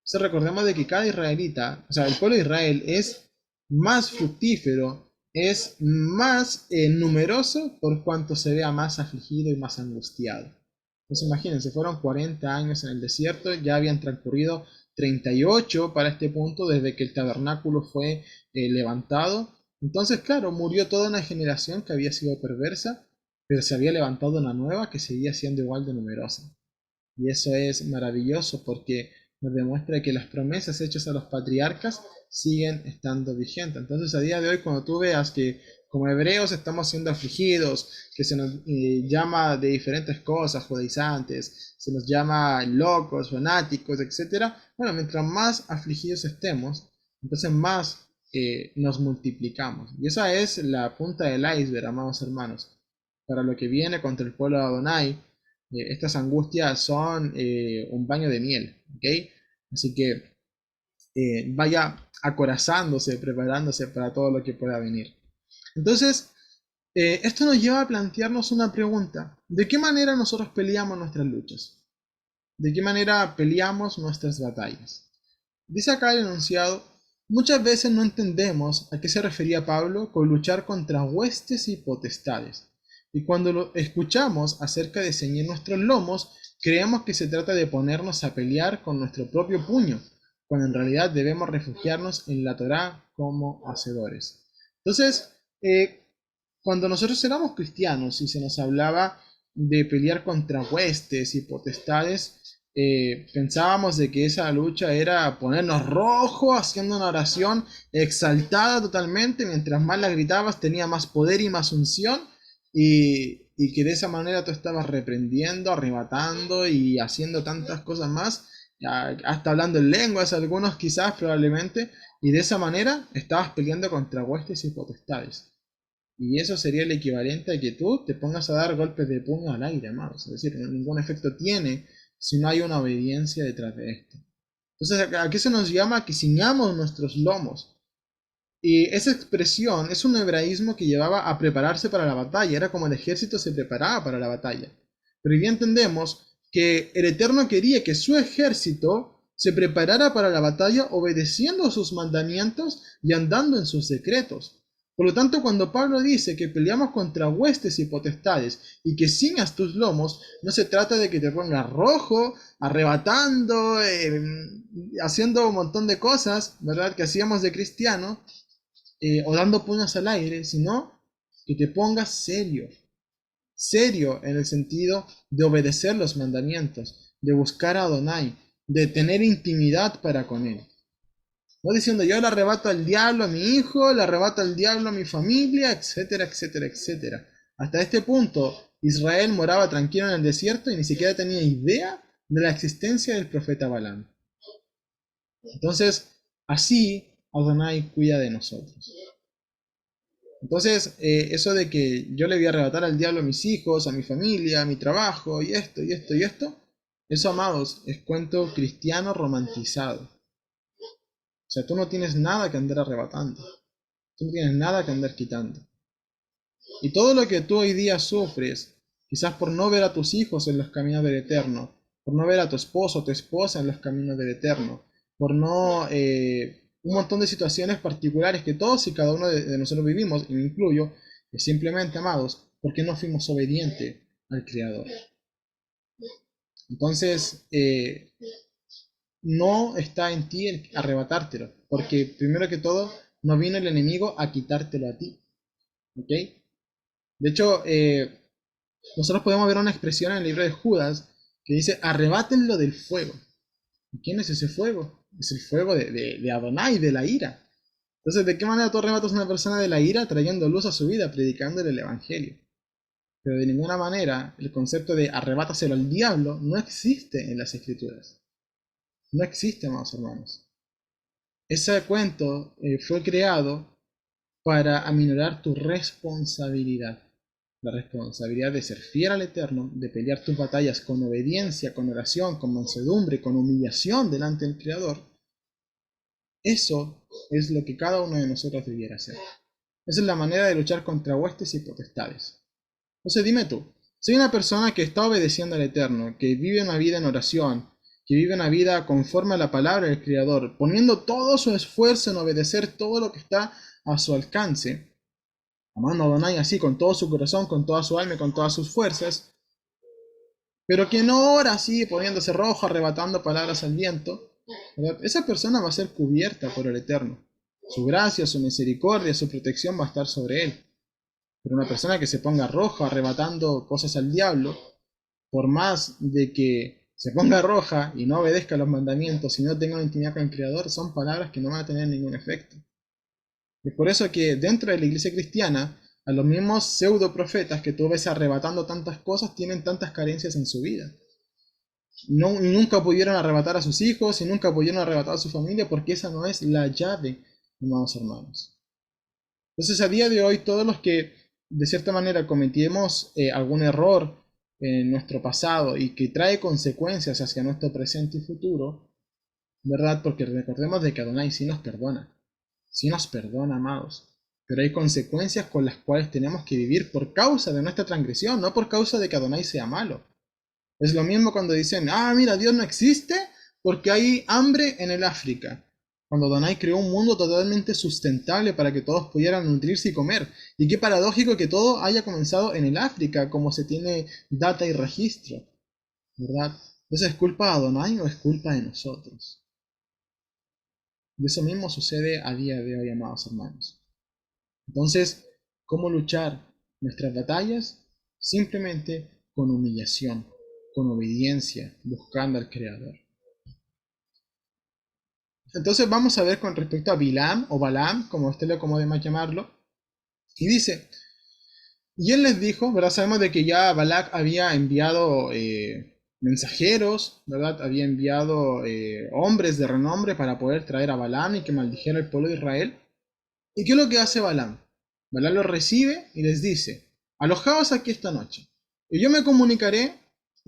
Speaker 1: Entonces recordemos de que cada israelita, o sea, el pueblo de Israel es más fructífero, es más numeroso por cuanto se vea más afligido y más angustiado. Entonces imagínense, fueron 40 años en el desierto, ya habían transcurrido 38 para este punto desde que el tabernáculo fue levantado. Entonces, claro, murió toda una generación que había sido perversa, pero se había levantado una nueva que seguía siendo igual de numerosa. Y eso es maravilloso porque nos demuestra que las promesas hechas a los patriarcas siguen estando vigentes. Entonces, a día de hoy, cuando tú veas que como hebreos estamos siendo afligidos, que se nos llama de diferentes cosas, judaizantes, se nos llama locos, fanáticos, etcétera, bueno, mientras más afligidos estemos, entonces más nos multiplicamos. Y esa es la punta del iceberg, amados hermanos, para lo que viene contra el pueblo de Adonai. Estas angustias son un baño de miel, ¿ok? Así que vaya acorazándose, preparándose para todo lo que pueda venir. Entonces, esto nos lleva a plantearnos una pregunta. ¿De qué manera nosotros peleamos nuestras luchas? ¿De qué manera peleamos nuestras batallas? Dice acá el enunciado, muchas veces no entendemos a qué se refería Pablo con luchar contra huestes y potestades. Y cuando lo escuchamos acerca de ceñir nuestros lomos, creemos que se trata de ponernos a pelear con nuestro propio puño, cuando en realidad debemos refugiarnos en la Torá como hacedores. Entonces, cuando nosotros éramos cristianos y se nos hablaba de pelear contra huestes y potestades, pensábamos de que esa lucha era ponernos rojo haciendo una oración exaltada totalmente, mientras más la gritabas tenía más poder y más unción y que de esa manera tú estabas reprendiendo, arrebatando y haciendo tantas cosas más, hasta hablando en lenguas algunos quizás probablemente, y de esa manera estabas peleando contra huestes y potestades. Y eso sería el equivalente a que tú te pongas a dar golpes de puño al aire, amados. Es decir, ningún efecto tiene si no hay una obediencia detrás de esto. Entonces, ¿a qué se nos llama? Que ciñamos nuestros lomos. Y esa expresión es un hebraísmo que llevaba a prepararse para la batalla, era como el ejército se preparaba para la batalla. Pero hoy día entendemos que el Eterno quería que su ejército se preparara para la batalla obedeciendo sus mandamientos y andando en sus decretos. Por lo tanto, cuando Pablo dice que peleamos contra huestes y potestades y que ciñas tus lomos, no se trata de que te pongas rojo, arrebatando, haciendo un montón de cosas, ¿verdad?, que hacíamos de cristiano, o dando puños al aire, sino que te pongas serio. Serio en el sentido de obedecer los mandamientos, de buscar a Adonai, de tener intimidad para con él. No diciendo yo le arrebato al diablo a mi hijo, le arrebato al diablo a mi familia, etcétera, etcétera, etcétera. Hasta este punto, Israel moraba tranquilo en el desierto y ni siquiera tenía idea de la existencia del profeta Balaam. Entonces, así Adonai cuida de nosotros. Entonces, eso de que yo le voy a arrebatar al diablo a mis hijos, a mi familia, a mi trabajo, y esto, y esto, y esto, eso, amados, es cuento cristiano romantizado. O sea, tú no tienes nada que andar arrebatando. Tú no tienes nada que andar quitando. Y todo lo que tú hoy día sufres, quizás por no ver a tus hijos en los caminos del Eterno, por no ver a tu esposo o tu esposa en los caminos del Eterno, por no... un montón de situaciones particulares que todos y cada uno de nosotros vivimos, y me incluyo, es simplemente, amados, porque no fuimos obedientes al Creador. Entonces, no está en ti el arrebatártelo, porque primero que todo, no vino el enemigo a quitártelo a ti. ¿Ok? De hecho, nosotros podemos ver una expresión en el libro de Judas que dice, arrebátenlo del fuego. ¿Y quién es ese fuego? Es el fuego de Adonai, de la ira. Entonces, ¿de qué manera tú arrebatas a una persona de la ira? Trayendo luz a su vida, predicándole el evangelio. Pero de ninguna manera el concepto de arrebátaselo al diablo no existe en las escrituras. No existe, amados hermanos. Ese cuento fue creado para aminorar tu responsabilidad. La responsabilidad de ser fiel al Eterno, de pelear tus batallas con obediencia, con oración, con mansedumbre, con humillación delante del Creador. Eso es lo que cada uno de nosotros debiera hacer. Esa es la manera de luchar contra huestes y potestades. Entonces dime tú, soy una persona que está obedeciendo al Eterno, que vive una vida en oración, que vive una vida conforme a la palabra del Creador, poniendo todo su esfuerzo en obedecer todo lo que está a su alcance, amando a Adonai así con todo su corazón, con toda su alma y con todas sus fuerzas, pero que no ora así poniéndose rojo, arrebatando palabras al viento, ¿verdad? Esa persona va a ser cubierta por el Eterno. Su gracia, su misericordia, su protección va a estar sobre él. Pero una persona que se ponga roja arrebatando cosas al diablo, por más de que se ponga roja y no obedezca los mandamientos y no tenga una intimidad con el Creador, son palabras que no van a tener ningún efecto. Es por eso que dentro de la iglesia cristiana, a los mismos pseudo profetas que tú ves arrebatando tantas cosas tienen tantas carencias en su vida. No, nunca pudieron arrebatar a sus hijos y nunca pudieron arrebatar a su familia porque esa no es la llave, amados hermanos. Entonces, a día de hoy, todos los que de cierta manera cometimos algún error en nuestro pasado y que trae consecuencias hacia nuestro presente y futuro, ¿verdad? Porque recordemos de que Adonai sí nos perdona, amados, pero hay consecuencias con las cuales tenemos que vivir por causa de nuestra transgresión, no por causa de que Adonai sea malo. Es lo mismo cuando dicen, mira, Dios no existe porque hay hambre en el África. Cuando Adonai creó un mundo totalmente sustentable para que todos pudieran nutrirse y comer. Y qué paradójico que todo haya comenzado en el África, como se tiene data y registro, ¿verdad? Entonces, ¿es culpa de Adonai o es culpa de nosotros? Y eso mismo sucede a día de hoy, amados hermanos. Entonces, ¿cómo luchar nuestras batallas? Simplemente con humillación, con obediencia, buscando al Creador. Entonces vamos a ver con respecto a Bilam o Balaam, como usted le acomode más llamarlo. Y dice, y él les dijo, ¿verdad? Sabemos de que ya Balac había enviado mensajeros, ¿verdad? Había enviado hombres de renombre para poder traer a Balaam y que maldijera al pueblo de Israel. ¿Y qué es lo que hace Balaam? Balaam los recibe y les dice, alojaos aquí esta noche, y yo me comunicaré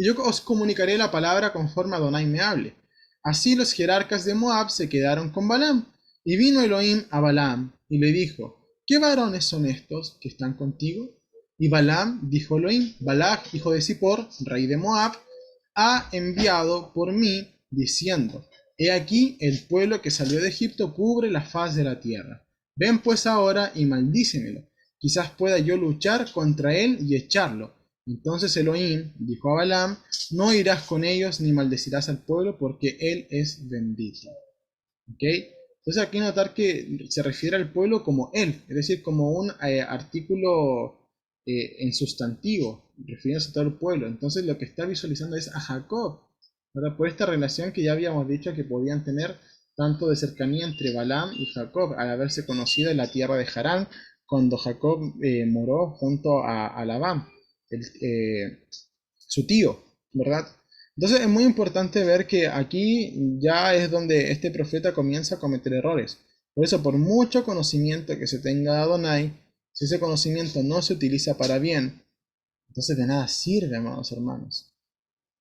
Speaker 1: y yo os comunicaré la palabra conforme Adonai me hable. Así los jerarcas de Moab se quedaron con Balaam, y vino Elohim a Balaam, y le dijo, ¿qué varones son estos que están contigo? Y Balaam dijo a Elohim, Balac, hijo de Zippor, rey de Moab, ha enviado por mí, diciendo, he aquí el pueblo que salió de Egipto cubre la faz de la tierra. Ven pues ahora y maldícemelo. Quizás pueda yo luchar contra él y echarlo. Entonces Elohim dijo a Balaam, no irás con ellos ni maldecirás al pueblo porque él es bendito. ¿Ok? Entonces aquí notar que se refiere al pueblo como él, es decir, como un artículo en sustantivo, refiriéndose a todo el pueblo. Entonces lo que está visualizando es a Jacob, ¿verdad? Por esta relación que ya habíamos dicho que podían tener tanto de cercanía entre Balaam y Jacob, al haberse conocido en la tierra de Harán, cuando Jacob moró junto a Labán, su tío, ¿verdad? Entonces es muy importante ver que aquí ya es donde este profeta comienza a cometer errores. Por eso, por mucho conocimiento que se tenga de Adonai, si ese conocimiento no se utiliza para bien, entonces de nada sirve, amados hermanos.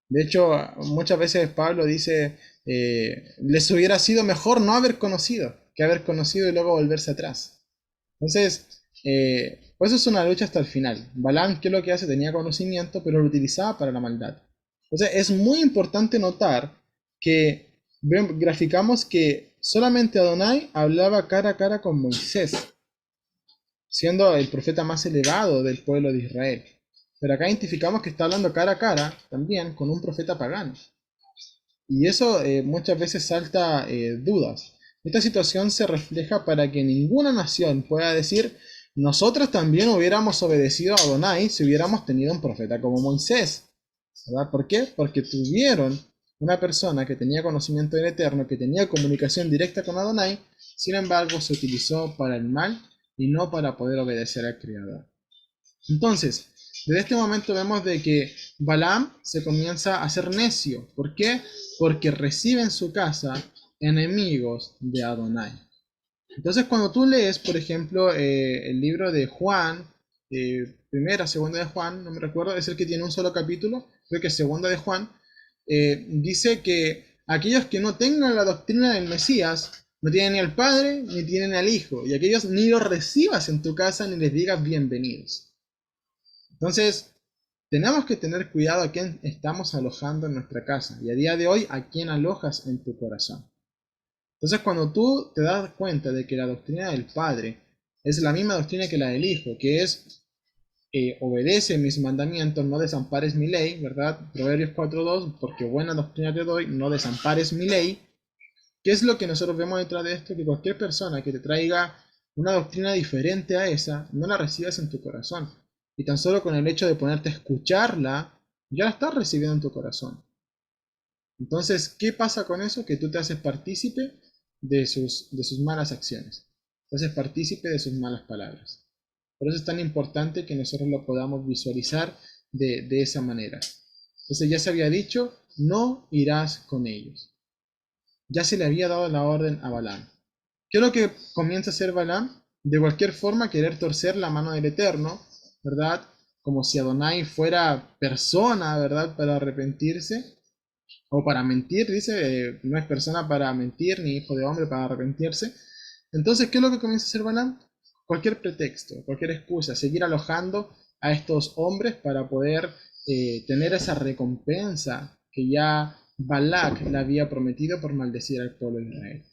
Speaker 1: De hecho, muchas veces Pablo dice, les hubiera sido mejor no haber conocido que haber conocido y luego volverse atrás. Entonces, pues eso es una lucha hasta el final. Balaam, ¿qué es lo que hace? Tenía conocimiento, pero lo utilizaba para la maldad. Entonces, es muy importante notar que graficamos que solamente Adonai hablaba cara a cara con Moisés, siendo el profeta más elevado del pueblo de Israel. Pero acá identificamos que está hablando cara a cara también con un profeta pagano. Y eso muchas veces salta dudas. Esta situación se refleja para que ninguna nación pueda decir, nosotros también hubiéramos obedecido a Adonai si hubiéramos tenido un profeta como Moisés. ¿Verdad? ¿Por qué? Porque tuvieron una persona que tenía conocimiento del Eterno, que tenía comunicación directa con Adonai, sin embargo se utilizó para el mal y no para poder obedecer al Creador. Entonces, desde este momento vemos de que Balaam se comienza a hacer necio. ¿Por qué? Porque recibe en su casa enemigos de Adonai. Entonces, cuando tú lees, por ejemplo, el libro de Juan, primera, segunda de Juan, no me recuerdo, es el que tiene un solo capítulo, creo que es segunda de Juan, dice que aquellos que no tengan la doctrina del Mesías no tienen ni al Padre ni tienen al Hijo, y aquellos ni los recibas en tu casa ni les digas bienvenidos. Entonces, tenemos que tener cuidado a quién estamos alojando en nuestra casa y a día de hoy a quién alojas en tu corazón. Entonces, cuando tú te das cuenta de que la doctrina del Padre es la misma doctrina que la del Hijo, que es obedece mis mandamientos, no desampares mi ley, ¿verdad? Proverbios 4.2, porque buena doctrina te doy, no desampares mi ley. ¿Qué es lo que nosotros vemos detrás de esto? Que cualquier persona que te traiga una doctrina diferente a esa, no la recibas en tu corazón. Y tan solo con el hecho de ponerte a escucharla, ya la estás recibiendo en tu corazón. Entonces, ¿qué pasa con eso? Que tú te haces partícipe de sus malas acciones. Te haces partícipe de sus malas palabras. Por eso es tan importante que nosotros lo podamos visualizar de esa manera. Entonces ya se había dicho, no irás con ellos. Ya se le había dado la orden a Balaam. ¿Qué es lo que comienza a hacer Balaam? De cualquier forma querer torcer la mano del Eterno, ¿verdad? Como si Adonai fuera persona, ¿verdad? Para arrepentirse. O para mentir, dice, no es persona para mentir, ni hijo de hombre para arrepentirse. Entonces, ¿qué es lo que comienza a hacer Balaam? Cualquier pretexto, cualquier excusa, seguir alojando a estos hombres para poder tener esa recompensa que ya Balac le había prometido por maldecir al pueblo de Israel.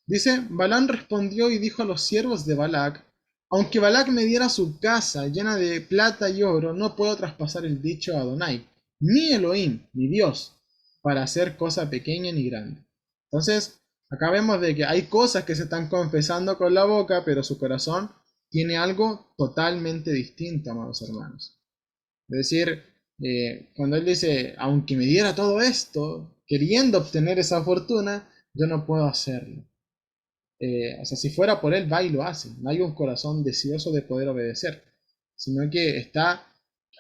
Speaker 1: Dice, Balaam respondió y dijo a los siervos de Balac, aunque Balac me diera su casa llena de plata y oro, no puedo traspasar el dicho a Adonai, ni Elohim, ni Dios, para hacer cosa pequeña ni grande. Entonces, acá vemos de que hay cosas que se están confesando con la boca, pero su corazón tiene algo totalmente distinto, amados hermanos. Es decir, cuando él dice, aunque me diera todo esto, queriendo obtener esa fortuna, yo no puedo hacerlo. O sea, si fuera por él, va y lo hace. No hay un corazón deseoso de poder obedecer, sino que está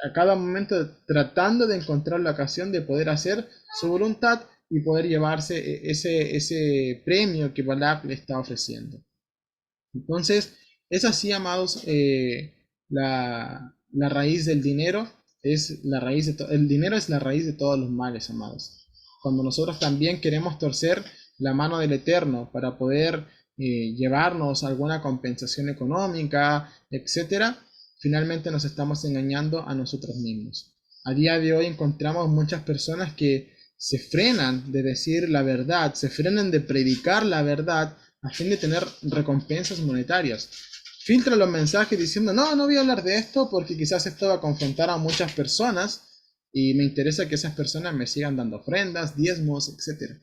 Speaker 1: a cada momento tratando de encontrar la ocasión de poder hacer su voluntad y poder llevarse ese premio que Balak le está ofreciendo. Entonces, es así, amados, la raíz del dinero. es la raíz de el dinero es la raíz de todos los males, amados. Cuando nosotros también queremos torcer la mano del Eterno para poder llevarnos alguna compensación económica, etcétera, finalmente nos estamos engañando a nosotros mismos. A día de hoy encontramos muchas personas que se frenan de decir la verdad, se frenan de predicar la verdad a fin de tener recompensas monetarias. Filtra los mensajes diciendo, no, no voy a hablar de esto porque quizás esto va a confrontar a muchas personas y me interesa que esas personas me sigan dando ofrendas, diezmos, etcétera.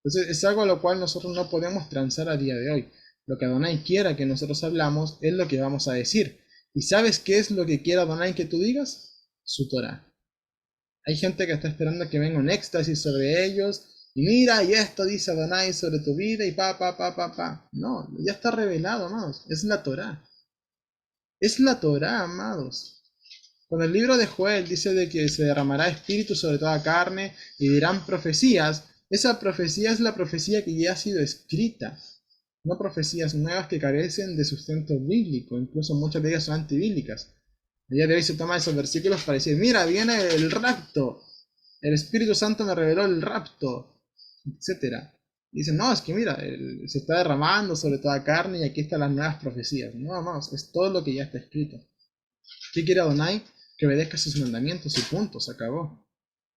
Speaker 1: Entonces es algo a lo cual nosotros no podemos transar a día de hoy. Lo que Adonai quiera que nosotros hablamos es lo que vamos a decir. ¿Y sabes qué es lo que quiere Adonai que tú digas? Su Torah. Hay gente que está esperando que venga un éxtasis sobre ellos. Y mira, y esto dice Adonai sobre tu vida y pa. No, ya está revelado, amados. Es la Torah. Es la Torah, amados. Cuando el libro de Joel dice de que se derramará espíritu sobre toda carne y dirán profecías, esa profecía es la profecía que ya ha sido escrita. No profecías nuevas que carecen de sustento bíblico. Incluso muchas de ellas son antibíblicas. A día de hoy se toma esos versículos para decir, mira, viene el rapto, el Espíritu Santo me reveló el rapto, etcétera. Y dicen, no, es que mira, se está derramando sobre toda carne y aquí están las nuevas profecías. No, vamos, es todo lo que ya está escrito. ¿Qué quiere Adonai? Que obedezca sus mandamientos y punto, se acabó.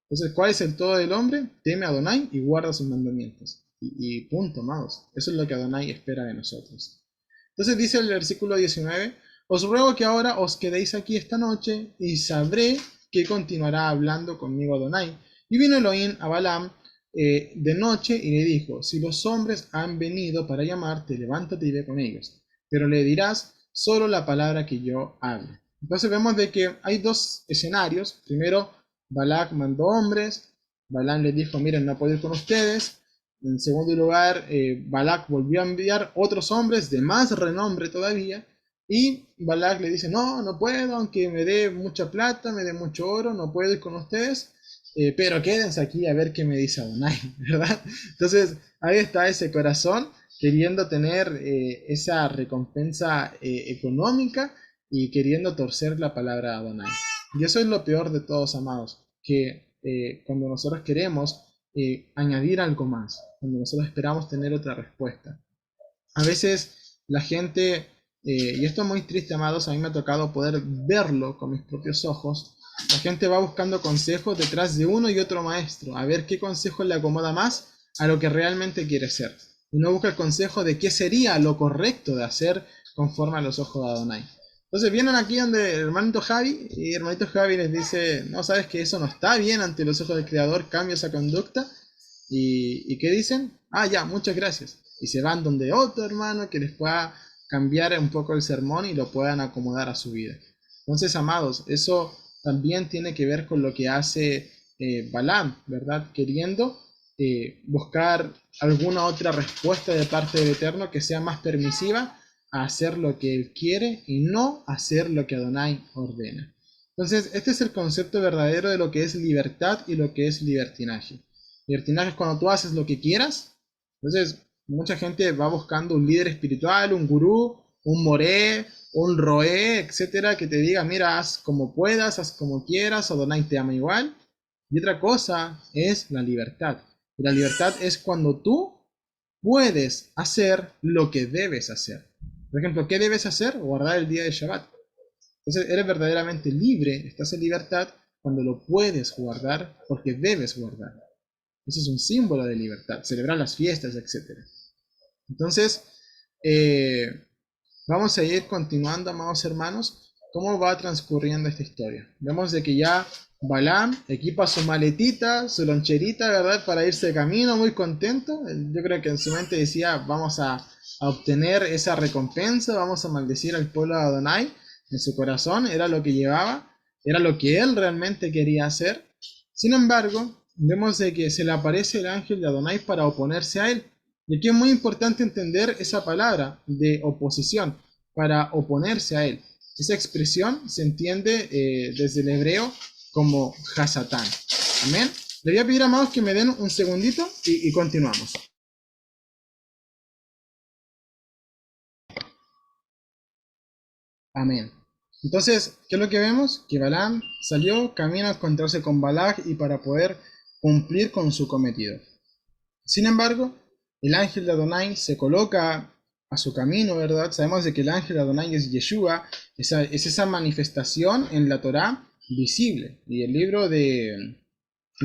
Speaker 1: Entonces, ¿cuál es el todo del hombre? Teme a Adonai y guarda sus mandamientos. Y punto, amados. Eso es lo que Adonai espera de nosotros. Entonces dice el versículo 19, os ruego que ahora os quedéis aquí esta noche y sabré que continuará hablando conmigo Adonai. Y vino Elohim a Balaam de noche y le dijo, si los hombres han venido para llamarte, levántate y ve con ellos. Pero le dirás solo la palabra que yo hable. Entonces vemos de que hay dos escenarios. Primero, Balak mandó hombres, Balaam les dijo, miren, no puedo ir con ustedes. En segundo lugar, Balak volvió a enviar otros hombres de más renombre todavía, y Balak le dice, no, no puedo, aunque me dé mucha plata, me dé mucho oro, no puedo ir con ustedes, pero quédense aquí a ver qué me dice Adonai, ¿verdad? Entonces, ahí está ese corazón queriendo tener esa recompensa económica y queriendo torcer la palabra de Adonai. Y eso es lo peor de todos, amados, que cuando nosotros queremos añadir algo más, cuando nosotros esperamos tener otra respuesta. A veces la gente, y esto es muy triste, amados, a mí me ha tocado poder verlo con mis propios ojos, la gente va buscando consejos detrás de uno y otro maestro, a ver qué consejo le acomoda más a lo que realmente quiere ser. Y no busca el consejo de qué sería lo correcto de hacer conforme a los ojos de Adonai. Entonces vienen aquí donde el hermanito Javi, y el hermanito Javi les dice, no, sabes que eso no está bien ante los ojos del Creador, cambia esa conducta. ¿Y qué dicen? Ah, ya, muchas gracias. Y se van donde otro hermano que les pueda cambiar un poco el sermón y lo puedan acomodar a su vida. Entonces, amados, eso también tiene que ver con lo que hace Balaam, ¿verdad? Queriendo buscar alguna otra respuesta de parte del Eterno que sea más permisiva a hacer lo que él quiere y no hacer lo que Adonai ordena. Entonces, este es el concepto verdadero de lo que es libertad y lo que es libertinaje. Libertinaje es cuando tú haces lo que quieras. Entonces, mucha gente va buscando un líder espiritual, un gurú, un moré, un roé, etcétera, que te diga, mira, haz como puedas, haz como quieras, Adonai te ama igual. Y otra cosa es la libertad. Y la libertad es cuando tú puedes hacer lo que debes hacer. Por ejemplo, ¿qué debes hacer? Guardar el día de Shabbat. Entonces, eres verdaderamente libre, estás en libertad cuando lo puedes guardar porque debes guardar. Ese es un símbolo de libertad, celebrar las fiestas, etc. Entonces, vamos a ir continuando, amados hermanos, cómo va transcurriendo esta historia. Vemos de que ya Balaam equipa su maletita, su loncherita, ¿verdad? Para irse de camino, muy contento. Yo creo que en su mente decía, vamos a obtener esa recompensa, vamos a maldecir al pueblo de Adonai. En su corazón era lo que llevaba, era lo que él realmente quería hacer. Sin embargo, vemos de que se le aparece el ángel de Adonai para oponerse a él. Y aquí es muy importante entender esa palabra de oposición, para oponerse a él. Esa expresión se entiende desde el hebreo como hasatán. Amén. Le voy a pedir, amados, que me den un segundito y continuamos. Amén. Entonces, ¿qué es lo que vemos? Que Balaam salió camino a encontrarse con Balac y para poder cumplir con su cometido. Sin embargo, el ángel de Adonai se coloca a su camino, ¿verdad? Sabemos de que el ángel de Adonai es Yeshua, es esa manifestación en la Torá visible. Y los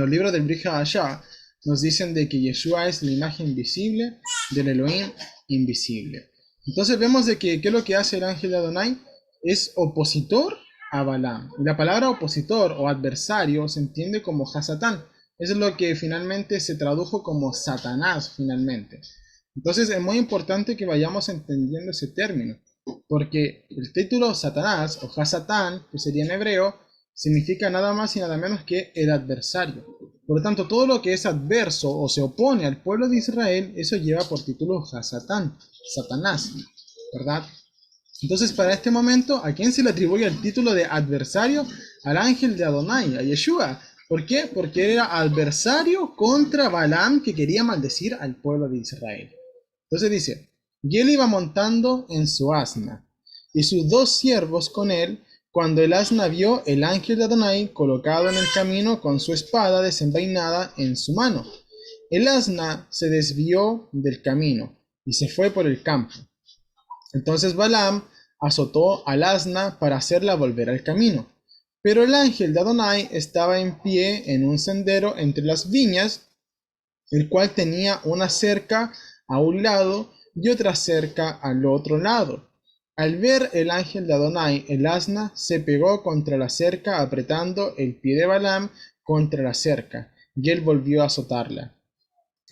Speaker 1: libros del Brit Hadashah nos dicen de que Yeshua es la imagen visible del Elohim invisible. Entonces vemos de que ¿qué es lo que hace el ángel de Adonai? Es opositor a Balaam. Y la palabra opositor o adversario se entiende como Hasatán. Eso es lo que finalmente se tradujo como Satanás finalmente. Entonces es muy importante que vayamos entendiendo ese término, porque el título Satanás o Hasatán, que sería en hebreo, significa nada más y nada menos que el adversario. Por lo tanto, todo lo que es adverso o se opone al pueblo de Israel, eso lleva por título Hasatán, Satanás, ¿verdad? Entonces, para este momento, ¿a quién se le atribuye el título de adversario? Al ángel de Adonai, a Yeshua. ¿Por qué? Porque era adversario contra Balaam, que quería maldecir al pueblo de Israel. Entonces dice, y él iba montando en su asna, y sus dos siervos con él, cuando el asna vio el ángel de Adonai colocado en el camino con su espada desenvainada en su mano. El asna se desvió del camino y se fue por el campo. Entonces Balaam azotó al asna para hacerla volver al camino. Pero el ángel de Adonai estaba en pie en un sendero entre las viñas, el cual tenía una cerca a un lado y otra cerca al otro lado. Al ver el ángel de Adonai, el asna se pegó contra la cerca, apretando el pie de Balaam contra la cerca, y él volvió a azotarla.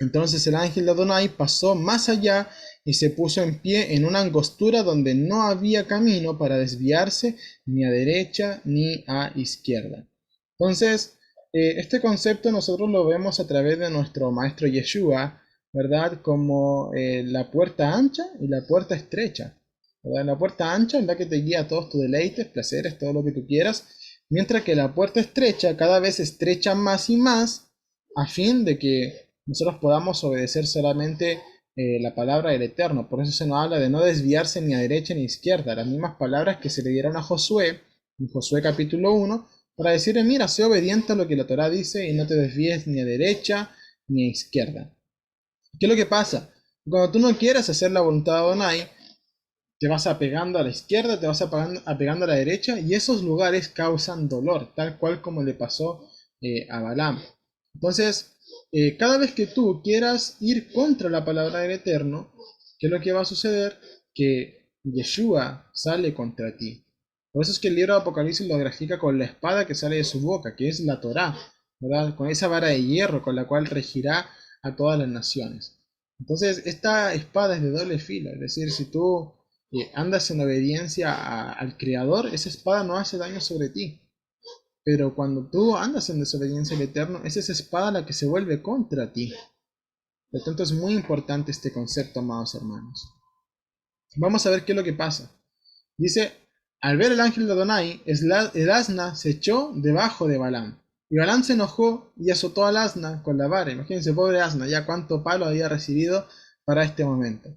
Speaker 1: Entonces el ángel de Adonai pasó más allá y se puso en pie en una angostura donde no había camino para desviarse ni a derecha ni a izquierda. Entonces, este concepto nosotros lo vemos a través de nuestro maestro Yeshua, ¿verdad? Como la puerta ancha y la puerta estrecha, ¿verdad? La puerta ancha es la que te guía a todos tus deleites, placeres, todo lo que tú quieras, mientras que la puerta estrecha cada vez estrecha más y más a fin de que nosotros podamos obedecer solamente la palabra del Eterno. Por eso se nos habla de no desviarse ni a derecha ni a izquierda. Las mismas palabras que se le dieron a Josué, en Josué capítulo 1, para decirle, mira, sé obediente a lo que la Torá dice y no te desvíes ni a derecha ni a izquierda. ¿Qué es lo que pasa? Cuando tú no quieres hacer la voluntad de Adonai, te vas apegando a la izquierda, te vas apegando a la derecha, y esos lugares causan dolor, tal cual como le pasó a Balaam. Entonces, cada vez que tú quieras ir contra la palabra del Eterno, ¿qué es lo que va a suceder? Que Yeshua sale contra ti. Por eso es que el libro de Apocalipsis lo grafica con la espada que sale de su boca, que es la Torá, ¿verdad? Con esa vara de hierro con la cual regirá a todas las naciones. Entonces, esta espada es de doble filo, es decir, si tú andas en obediencia al Creador, esa espada no hace daño sobre ti. Pero cuando tú andas en desobediencia al Eterno, es esa espada la que se vuelve contra ti. Por lo tanto, es muy importante este concepto, amados hermanos. Vamos a ver qué es lo que pasa. Dice, al ver el ángel de Adonai, el asna se echó debajo de Balaam. Y Balaam se enojó y azotó al asna con la vara. Imagínense, pobre asna, ya cuánto palo había recibido para este momento.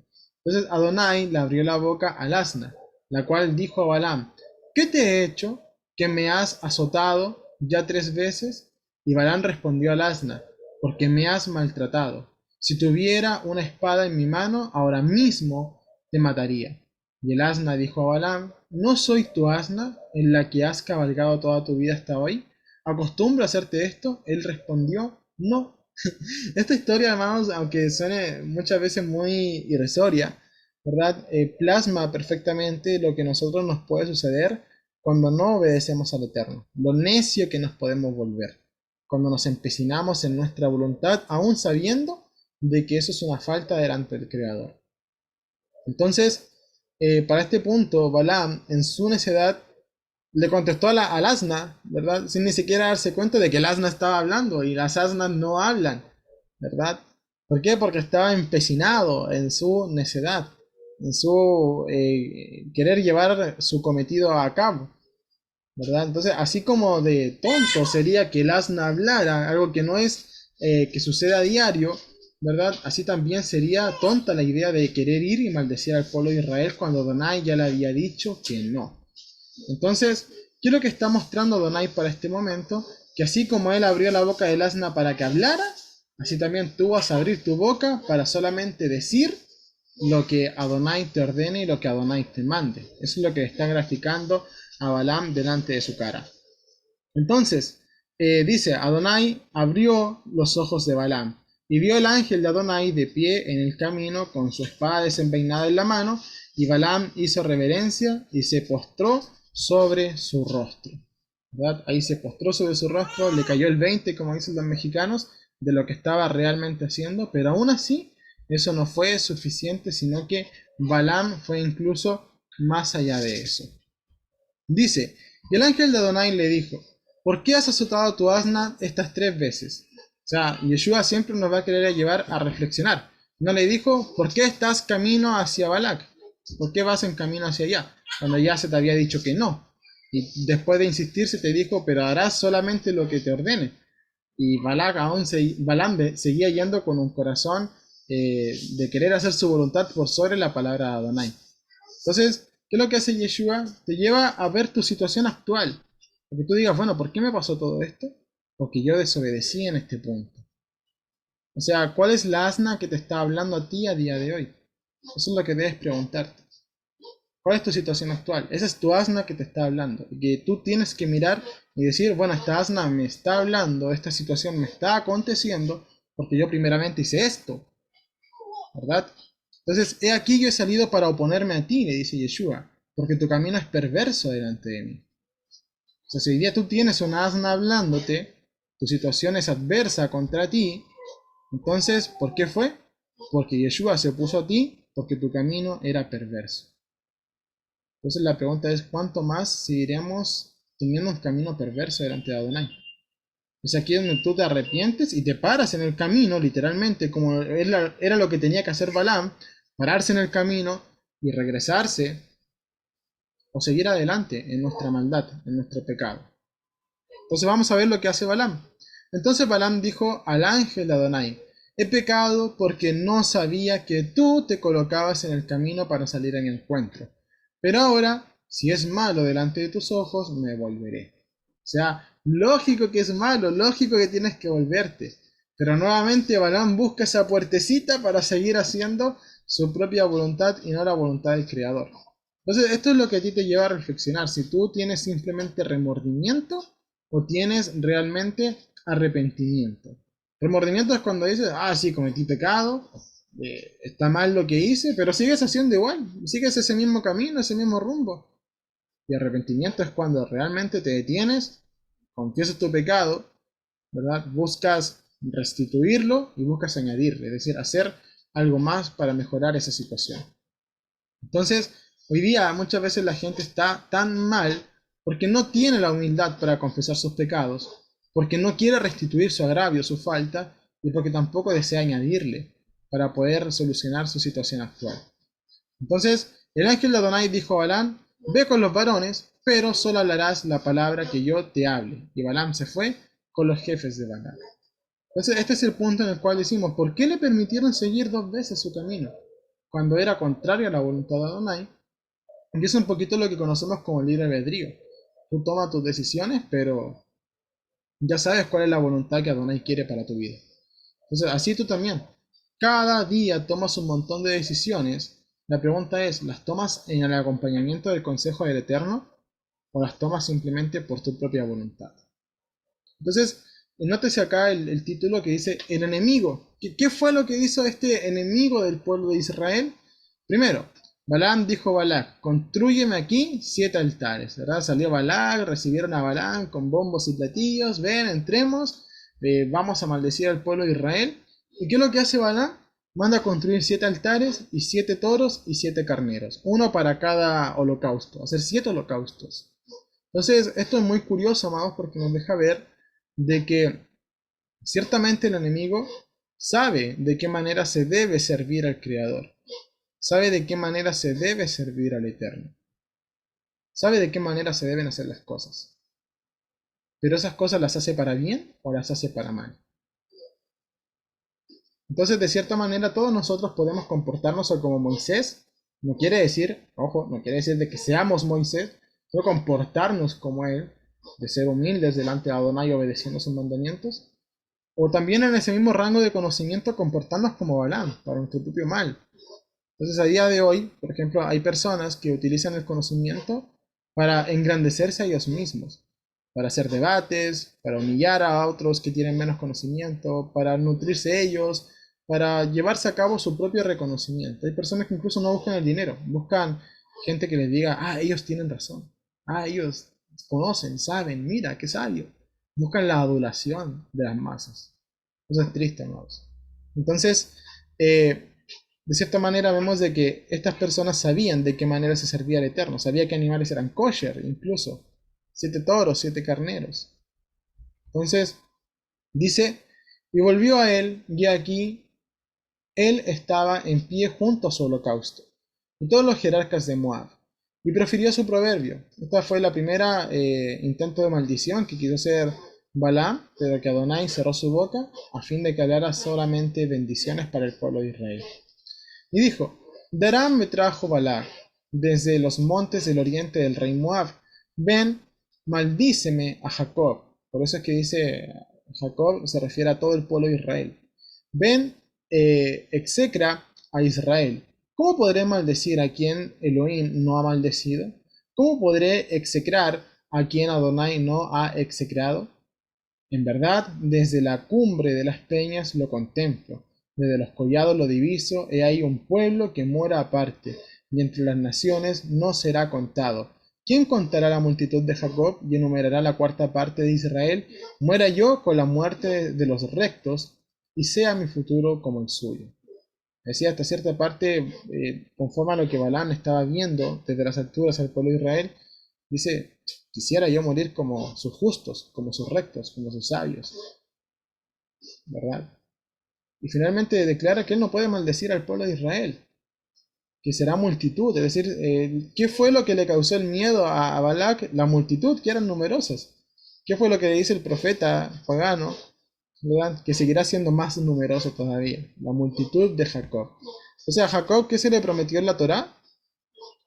Speaker 1: Entonces Adonai le abrió la boca al asna, la cual dijo a Balaam, ¿qué te he hecho que me has azotado ya 3 veces? Y Balaam respondió al asna, porque me has maltratado. Si tuviera una espada en mi mano, ahora mismo te mataría. Y el asna dijo a Balaam, ¿no soy tu asna en la que has cabalgado toda tu vida hasta hoy? ¿Acostumbro a hacerte esto? Él respondió, no. Esta historia, hermanos, aunque suene muchas veces muy irrisoria, ¿verdad? Plasma perfectamente lo que a nosotros nos puede suceder cuando no obedecemos al Eterno, lo necio que nos podemos volver, cuando nos empecinamos en nuestra voluntad, aún sabiendo de que eso es una falta delante del Creador. Entonces, para este punto, Balaam, en su necedad, le contestó al asna, ¿verdad? Sin ni siquiera darse cuenta de que el asna estaba hablando y las asnas no hablan, ¿verdad? ¿Por qué? Porque estaba empecinado en su necedad, en su querer llevar su cometido a cabo, ¿verdad? Entonces, así como de tonto sería que el asna hablara, algo que no es que suceda a diario, ¿verdad? Así también sería tonta la idea de querer ir y maldecir al pueblo de Israel cuando Adonai ya le había dicho que no. Entonces, ¿qué es lo que está mostrando Adonai para este momento? Que así como él abrió la boca del asna para que hablara, así también tú vas a abrir tu boca para solamente decir lo que Adonai te ordene y lo que Adonai te mande. Eso es lo que está graficando a Balaam delante de su cara. Entonces, dice, Adonai abrió los ojos de Balaam y vio el ángel de Adonai de pie en el camino con su espada desenvainada en la mano, y Balaam hizo reverencia y se postró sobre su rostro. ¿Verdad? Ahí se postró sobre su rostro, le cayó el 20, como dicen los mexicanos, de lo que estaba realmente haciendo, pero aún así eso no fue suficiente, sino que Balaam fue incluso más allá de eso. Dice, y el ángel de Adonai le dijo, ¿por qué has azotado tu asna estas 3 veces? O sea, Yeshua siempre nos va a querer llevar a reflexionar. No le dijo, ¿por qué estás camino hacia Balac? ¿Por qué vas en camino hacia allá? Cuando ya se te había dicho que no. Y después de insistir se te dijo, pero harás solamente lo que te ordene. Y Balaam seguía yendo con un corazón de querer hacer su voluntad por sobre la palabra de Adonai. Entonces, ¿qué es lo que hace Yeshua? Te lleva a ver tu situación actual. Porque tú digas, bueno, ¿por qué me pasó todo esto? Porque yo desobedecí en este punto. O sea, ¿cuál es la asna que te está hablando a ti a día de hoy? Eso es lo que debes preguntarte. ¿Cuál es tu situación actual? Esa es tu asna que te está hablando. Y que tú tienes que mirar y decir, bueno, esta asna me está hablando, esta situación me está aconteciendo, porque yo primeramente hice esto, ¿verdad? Entonces, he aquí yo he salido para oponerme a ti, le dice Yeshua, porque tu camino es perverso delante de mí. O sea, si hoy día tú tienes una asna hablándote, tu situación es adversa contra ti, entonces, ¿por qué fue? Porque Yeshua se opuso a ti, porque tu camino era perverso. Entonces la pregunta es, ¿cuánto más seguiremos teniendo un camino perverso delante de Adonai? Es aquí donde tú te arrepientes y te paras en el camino, literalmente, como era lo que tenía que hacer Balaam, pararse en el camino y regresarse o seguir adelante en nuestra maldad, en nuestro pecado. Entonces vamos a ver lo que hace Balaam. Entonces Balaam dijo al ángel de Adonai, he pecado porque no sabía que tú te colocabas en el camino para salir en encuentro. Pero ahora, si es malo delante de tus ojos, me volveré. O sea, lógico que es malo, lógico que tienes que volverte. Pero nuevamente Balaam busca esa puertecita para seguir haciendo su propia voluntad y no la voluntad del Creador. Entonces, esto es lo que a ti te lleva a reflexionar. Si tú tienes simplemente remordimiento o tienes realmente arrepentimiento. Remordimiento es cuando dices, ah, sí, cometí pecado, está mal lo que hice, pero sigues haciendo igual, sigues ese mismo camino, ese mismo rumbo. Y arrepentimiento es cuando realmente te detienes, confiesas tu pecado, ¿verdad? Buscas restituirlo y buscas añadirle, es decir, hacer algo más para mejorar esa situación. Entonces, hoy día muchas veces la gente está tan mal porque no tiene la humildad para confesar sus pecados, porque no quiere restituir su agravio, su falta, y porque tampoco desea añadirle para poder solucionar su situación actual. Entonces, el ángel de Adonai dijo a Balaam, ve con los varones, pero solo hablarás la palabra que yo te hable. Y Balaam se fue con los jefes de Balaam. Entonces, este es el punto en el cual decimos, ¿por qué le permitieron seguir 2 veces su camino? Cuando era contrario a la voluntad de Adonai, y es un poquito lo que conocemos como libre albedrío. Tú tomas tus decisiones, pero ya sabes cuál es la voluntad que Adonai quiere para tu vida. Entonces, así tú también. Cada día tomas un montón de decisiones. La pregunta es, ¿las tomas en el acompañamiento del consejo del Eterno o las tomas simplemente por tu propia voluntad? Entonces, nótese acá el título que dice el enemigo. ¿Qué fue lo que hizo este enemigo del pueblo de Israel? Primero, Balaam dijo a Balac, construyeme aquí 7 altares, ¿verdad? Salió Balac, recibieron a Balaam con bombos y platillos, ven, entremos, vamos a maldecir al pueblo de Israel. ¿Y qué es lo que hace Balaam? Manda a construir 7 altares y 7 toros y 7 carneros, uno para cada holocausto, hacer 7 holocaustos. Entonces, esto es muy curioso, amados, porque nos deja ver de que ciertamente el enemigo sabe de qué manera se debe servir al Creador, sabe de qué manera se debe servir al Eterno, sabe de qué manera se deben hacer las cosas, pero esas cosas las hace para bien o las hace para mal. Entonces, de cierta manera, todos nosotros podemos comportarnos como Moisés. No quiere decir, ojo, no quiere decir de que seamos Moisés, solo comportarnos como Él, de ser humildes delante de Adonai obedeciendo sus mandamientos, o también en ese mismo rango de conocimiento comportarnos como Balaam, para nuestro propio mal. Entonces a día de hoy, por ejemplo, hay personas que utilizan el conocimiento para engrandecerse a ellos mismos, para hacer debates, para humillar a otros que tienen menos conocimiento, para nutrirse ellos, para llevarse a cabo su propio reconocimiento. Hay personas que incluso no buscan el dinero, buscan gente que les diga, ah, ellos tienen razón, ah, ellos conocen, saben, mira, qué sabio. Buscan la adulación de las masas. Eso es triste, hermanos. Entonces, de cierta manera vemos de que estas personas sabían de qué manera se servía al Eterno, sabía qué animales eran kosher, incluso 7 toros, 7 carneros. Entonces dice, y volvió a él, y aquí él estaba en pie junto a su holocausto, y todos los jerarcas de Moab, y profirió su proverbio. Esta fue la primera intento de maldición que quiso hacer Balaam, pero que Adonai cerró su boca a fin de que hablara solamente bendiciones para el pueblo de Israel. Y dijo, de Aram me trajo Balac, desde los montes del oriente del rey Moab. Ven, maldíceme a Jacob. Por eso es que dice Jacob, se refiere a todo el pueblo de Israel. Ven, execra a Israel. ¿Cómo podré maldecir a quien Elohim no ha maldecido? ¿Cómo podré execrar a quien Adonai no ha execrado? En verdad, desde la cumbre de las peñas lo contemplo, desde los collados lo diviso, he ahí un pueblo que mora aparte, y entre las naciones no será contado. ¿Quién contará la multitud de Jacob y enumerará la cuarta parte de Israel? Muera yo con la muerte de los rectos, y sea mi futuro como el suyo. Decía hasta cierta parte, conforme a lo que Balán estaba viendo desde las alturas al pueblo de Israel, dice, quisiera yo morir como sus justos, como sus rectos, como sus sabios, ¿verdad? Y finalmente declara que él no puede maldecir al pueblo de Israel, que será multitud, es decir, ¿qué fue lo que le causó el miedo a Balac? La multitud, que eran numerosas. ¿Qué fue lo que le dice el profeta pagano? ¿Verdad? Que seguirá siendo más numeroso todavía, la multitud de Jacob. O sea, Jacob, ¿qué se le prometió en la Torá?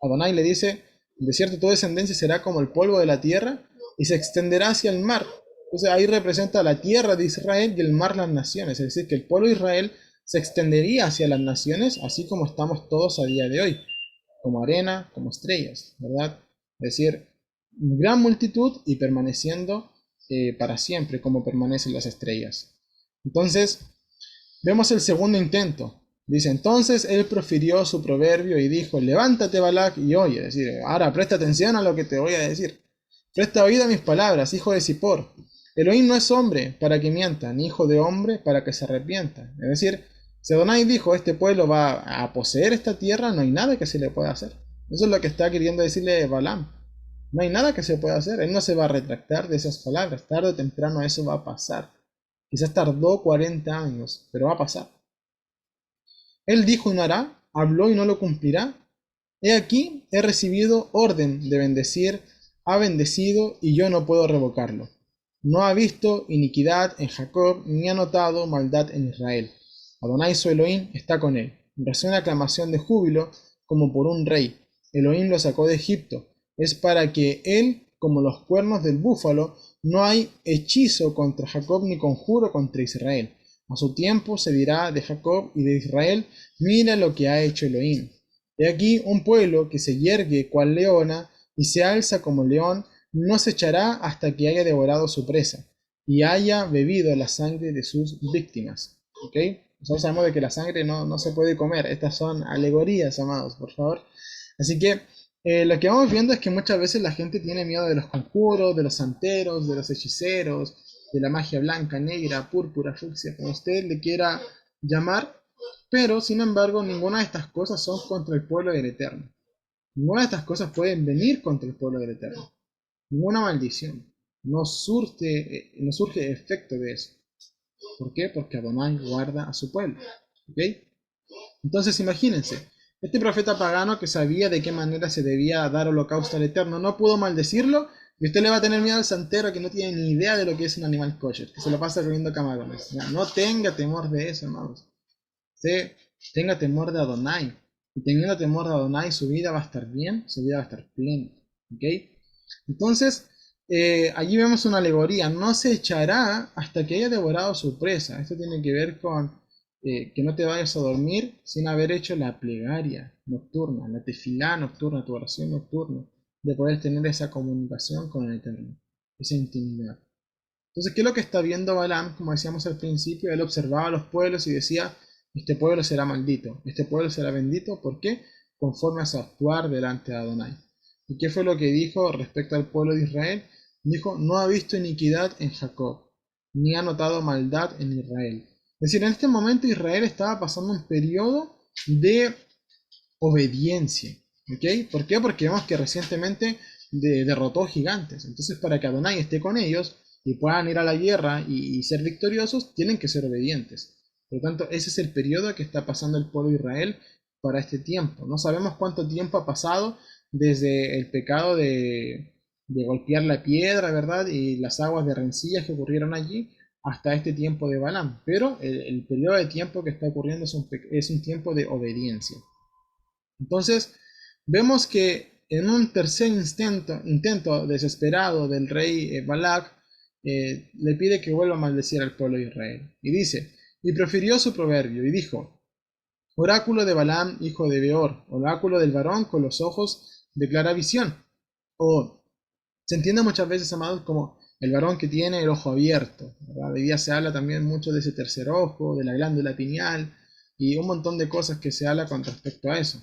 Speaker 1: Adonai le dice, de cierto tu descendencia será como el polvo de la tierra y se extenderá hacia el mar. Entonces ahí representa la tierra de Israel y el mar las naciones. Es decir, que el pueblo de Israel se extendería hacia las naciones, así como estamos todos a día de hoy, como arena, como estrellas, ¿verdad? Es decir, gran multitud y permaneciendo para siempre, como permanecen las estrellas. Entonces, vemos el segundo intento. Dice, entonces él profirió su proverbio y dijo, levántate Balac y oye. Es decir, ahora presta atención a lo que te voy a decir. Presta oído a mis palabras, hijo de Zippor. Elohim no es hombre para que mienta, ni hijo de hombre para que se arrepienta. Es decir, si Adonai dijo, este pueblo va a poseer esta tierra, no hay nada que se le pueda hacer. Eso es lo que está queriendo decirle Balaam. No hay nada que se pueda hacer. Él no se va a retractar de esas palabras. Tarde o temprano eso va a pasar. Quizás tardó 40 años, pero va a pasar. Él dijo y no hará, habló y no lo cumplirá. He aquí, he recibido orden de bendecir, ha bendecido y yo no puedo revocarlo. No ha visto iniquidad en Jacob, ni ha notado maldad en Israel. Adonai su Elohim está con él. Resuena aclamación de júbilo como por un rey. Elohim lo sacó de Egipto. Es para que él, como los cuernos del búfalo, no hay hechizo contra Jacob ni conjuro contra Israel. A su tiempo se dirá de Jacob y de Israel, mira lo que ha hecho Elohim. He aquí un pueblo que se yergue cual leona y se alza como león, no se echará hasta que haya devorado su presa y haya bebido la sangre de sus víctimas. ¿Ok? Nosotros sabemos de que la sangre no se puede comer. Estas son alegorías, amados, por favor. Así que lo que vamos viendo es que muchas veces la gente tiene miedo de los conjuros, de los santeros, de los hechiceros, de la magia blanca, negra, púrpura, fucsia, como usted le quiera llamar, pero sin embargo ninguna de estas cosas son contra el pueblo del Eterno. Ninguna de estas cosas pueden venir contra el pueblo del Eterno. Ninguna maldición. No surge efecto de eso. ¿Por qué? Porque Adonai guarda a su pueblo. ¿Ok? Entonces imagínense, este profeta pagano que sabía de qué manera se debía dar holocausto al Eterno, no pudo maldecirlo, y usted le va a tener miedo al santero que no tiene ni idea de lo que es un animal kosher, que se lo pasa comiendo camarones. Ya, no tenga temor de eso, hermanos. Usted tenga temor de Adonai. Y teniendo temor de Adonai, su vida va a estar bien, su vida va a estar plena. ¿Ok? Entonces, allí vemos una alegoría, no se echará hasta que haya devorado su presa. Esto tiene que ver con que no te vayas a dormir sin haber hecho la plegaria nocturna, la tefilá nocturna, tu oración nocturna, de poder tener esa comunicación con el Eterno, esa intimidad. Entonces, ¿qué es lo que está viendo Balaam? Como decíamos al principio, él observaba a los pueblos y decía, este pueblo será maldito, este pueblo será bendito, ¿por qué? Conforme a su actuar delante de Adonai. ¿Y qué fue lo que dijo respecto al pueblo de Israel? Dijo, no ha visto iniquidad en Jacob, ni ha notado maldad en Israel. Es decir, en este momento Israel estaba pasando un periodo de obediencia. ¿Ok? ¿Por qué? Porque vemos que recientemente derrotó gigantes. Entonces, para que Adonai esté con ellos y puedan ir a la guerra y ser victoriosos, tienen que ser obedientes. Por lo tanto, ese es el periodo que está pasando el pueblo de Israel para este tiempo. No sabemos cuánto tiempo ha pasado desde el pecado de golpear la piedra, ¿verdad? Y las aguas de rencillas que ocurrieron allí hasta este tiempo de Balaam. Pero el periodo de tiempo que está ocurriendo es un tiempo de obediencia. Entonces, vemos que en un tercer intento desesperado del rey Balak, le pide que vuelva a maldecir al pueblo de Israel. Y dice, y profirió su proverbio, y dijo, oráculo de Balaam, hijo de Beor, oráculo del varón con los ojos de clara visión. O se entiende muchas veces, amados, como el varón que tiene el ojo abierto, ¿verdad? Hoy día se habla también mucho de ese tercer ojo, de la glándula pineal, y un montón de cosas que se habla con respecto a eso.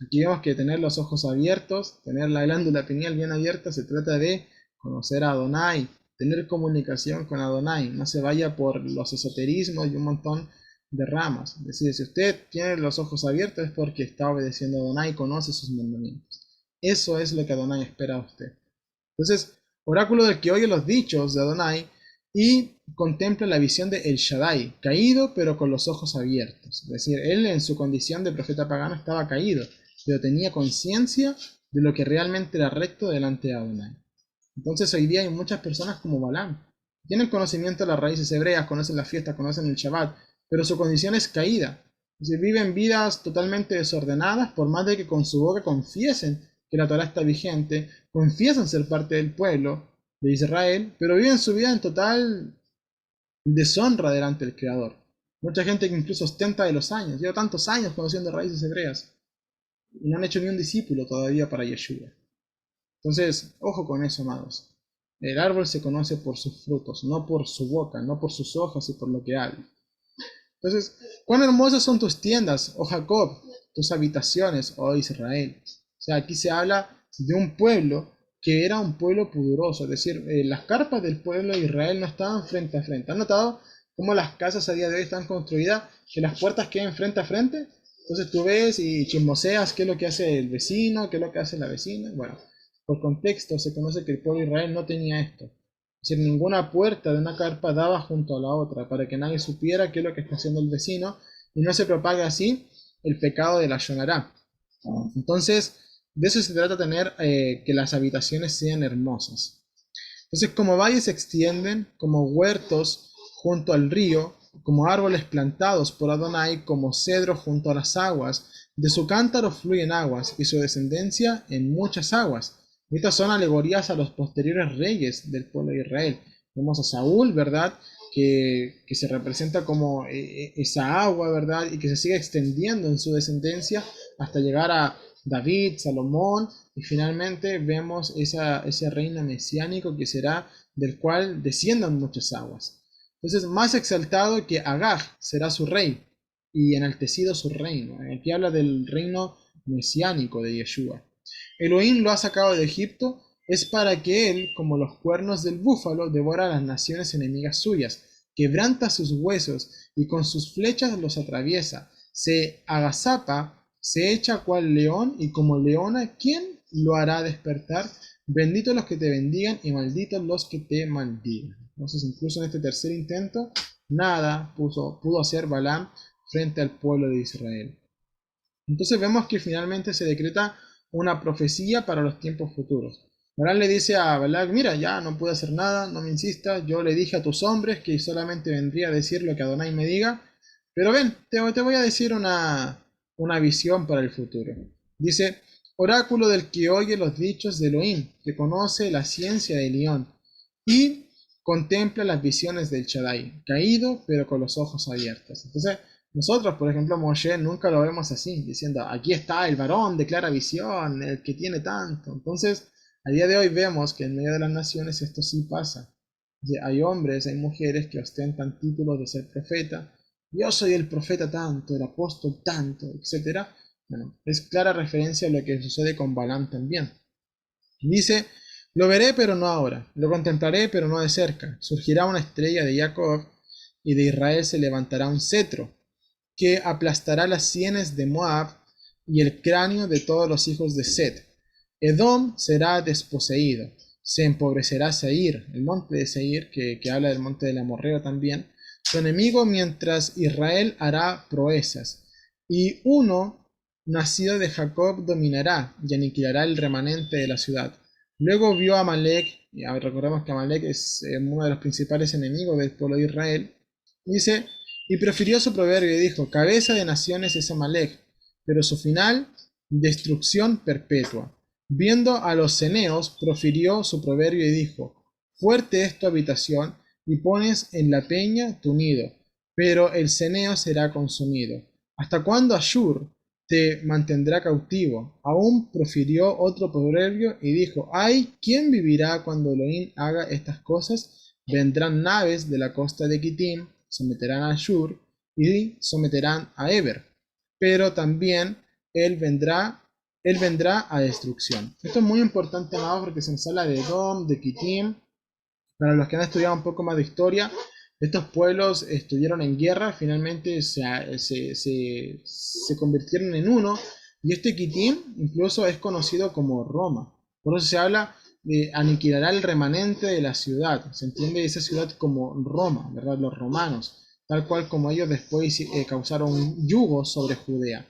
Speaker 1: Aquí vemos que tener los ojos abiertos, tener la glándula pineal bien abierta, se trata de conocer a Adonai, tener comunicación con Adonai, no se vaya por los esoterismos y un montón de ramas. Es decir, si usted tiene los ojos abiertos es porque está obedeciendo a Adonai y conoce sus mandamientos. Eso es lo que Adonai espera de usted. Entonces, oráculo del que oye los dichos de Adonai y contempla la visión de El Shaddai, caído pero con los ojos abiertos. Es decir, él en su condición de profeta pagano estaba caído, pero tenía conciencia de lo que realmente era recto delante de Adonai. Entonces hoy día hay muchas personas como Balaam. Tienen conocimiento de las raíces hebreas, conocen las fiestas, conocen el Shabbat, pero su condición es caída. Es decir, viven vidas totalmente desordenadas, por más de que con su boca confiesen que la Torah está vigente, confiesan ser parte del pueblo de Israel, pero viven su vida en total deshonra delante del Creador. Mucha gente que incluso ostenta de los años, lleva tantos años conociendo raíces hebreas, y no han hecho ni un discípulo todavía para Yeshua. Entonces, ojo con eso, amados. El árbol se conoce por sus frutos, no por su boca, no por sus hojas y por lo que habla. Entonces, cuán hermosas son tus tiendas, oh Jacob, tus habitaciones, oh Israel. O sea, aquí se habla de un pueblo que era un pueblo pudoroso, es decir, las carpas del pueblo de Israel no estaban frente a frente. ¿Han notado cómo las casas a día de hoy están construidas, que las puertas queden frente a frente? Entonces tú ves y chismoseas qué es lo que hace el vecino, qué es lo que hace la vecina. Bueno, por contexto se conoce que el pueblo de Israel no tenía esto. Es decir, ninguna puerta de una carpa daba junto a la otra, para que nadie supiera qué es lo que está haciendo el vecino y no se propague así el pecado de la Shonará. Entonces, de eso se trata tener que las habitaciones sean hermosas. Entonces, como valles se extienden, como huertos junto al río, como árboles plantados por Adonai, como cedro junto a las aguas, de su cántaro fluyen aguas, y su descendencia en muchas aguas. Estas son alegorías a los posteriores reyes del pueblo de Israel. Vemos a Saúl, ¿verdad? Que se representa como esa agua, ¿verdad? Y que se sigue extendiendo en su descendencia hasta llegar a David, Salomón, y finalmente vemos ese reino mesiánico que será del cual desciendan muchas aguas. Entonces, más exaltado que Agag será su rey y enaltecido su reino. Aquí habla del reino mesiánico de Yeshua. Elohim lo ha sacado de Egipto, es para que él, como los cuernos del búfalo, devora a las naciones enemigas suyas, quebranta sus huesos y con sus flechas los atraviesa, se agazapa, se echa cual león y como leona, ¿quién lo hará despertar? Benditos los que te bendigan y malditos los que te maldigan. Entonces, incluso en este tercer intento, nada pudo hacer Balaam frente al pueblo de Israel. Entonces vemos que finalmente se decreta una profecía para los tiempos futuros. Balaam le dice a Balak, mira, ya no puedo hacer nada, no me insistas, yo le dije a tus hombres que solamente vendría a decir lo que Adonai me diga, pero ven, te voy a decir una visión para el futuro. Dice, oráculo del que oye los dichos de Elohim, que conoce la ciencia de Elión, y contempla las visiones del Shaddai, caído pero con los ojos abiertos. Entonces, nosotros, por ejemplo, Moshe nunca lo vemos así, diciendo, aquí está el varón de clara visión, el que tiene tanto. Entonces, a día de hoy vemos que en medio de las naciones esto sí pasa. Hay hombres, hay mujeres que ostentan títulos de ser profeta. Yo soy el profeta tanto, el apóstol tanto, etcétera. Bueno, es clara referencia a lo que sucede con Balaam también. Dice, lo veré pero no ahora, lo contemplaré pero no de cerca. Surgirá una estrella de Jacob y de Israel se levantará un cetro que aplastará las sienes de Moab y el cráneo de todos los hijos de Set. Edom será desposeído, se empobrecerá Seir, el monte de Seir, que habla del monte del Amorreo también, su enemigo, mientras Israel hará proezas. Y uno nacido de Jacob dominará y aniquilará el remanente de la ciudad. Luego vio a Amalek, y recordemos que Amalek es uno de los principales enemigos del pueblo de Israel, dice, y profirió su proverbio y dijo, cabeza de naciones es Amalek, pero su final, destrucción perpetua. Viendo a los ceneos, profirió su proverbio y dijo, fuerte es tu habitación, y pones en la peña tu nido, pero el ceneo será consumido. ¿Hasta cuándo Ashur te mantendrá cautivo? Aún profirió otro proverbio y dijo, ay, ¿quién vivirá cuando Elohim haga estas cosas? Vendrán naves de la costa de Kitim, someterán a Ashur y someterán a Eber, pero también él vendrá, él vendrá a destrucción. Esto es muy importante, amados, porque se nos habla de Edom, de Kitim. Para los que han estudiado un poco más de historia, estos pueblos estuvieron en guerra, finalmente se convirtieron en uno, y este Kitim incluso es conocido como Roma. Por eso se habla de aniquilará el remanente de la ciudad. Se entiende esa ciudad como Roma, ¿verdad? Los romanos, tal cual como ellos después causaron yugo sobre Judea.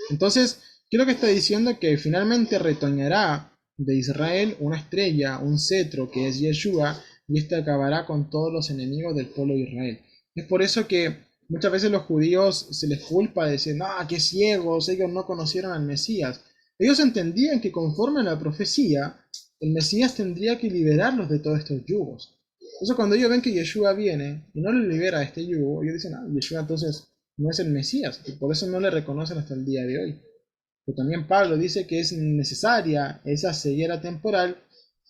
Speaker 1: Entonces, ¿qué es lo que está diciendo? Que finalmente retoñará de Israel una estrella, un cetro, que es Yeshua, y este acabará con todos los enemigos del pueblo de Israel. Es por eso que muchas veces los judíos se les culpa de decir, no, qué ciegos, ellos no conocieron al Mesías. Ellos entendían que conforme a la profecía, el Mesías tendría que liberarlos de todos estos yugos. Entonces cuando ellos ven que Yeshua viene y no les libera de este yugo, ellos dicen, ah, Yeshua entonces no es el Mesías, y por eso no le reconocen hasta el día de hoy. Pero también Pablo dice que es necesaria esa ceguera temporal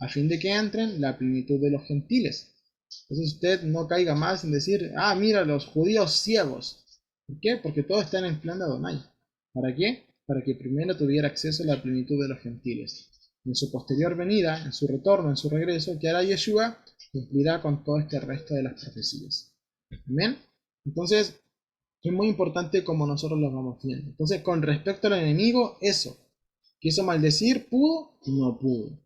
Speaker 1: a fin de que entren la plenitud de los gentiles. Entonces usted no caiga más en decir, ah, mira, los judíos ciegos. ¿Por qué? Porque todos están en plan de Adonai. ¿Para qué? Para que primero tuviera acceso a la plenitud de los gentiles. En su posterior venida, en su retorno, en su regreso, que hará Yeshua, cumplirá con todo este resto de las profecías. Amén. Entonces, es muy importante como nosotros lo vamos viendo. Entonces, con respecto al enemigo, eso. ¿Quiso maldecir? ¿Pudo? No pudo.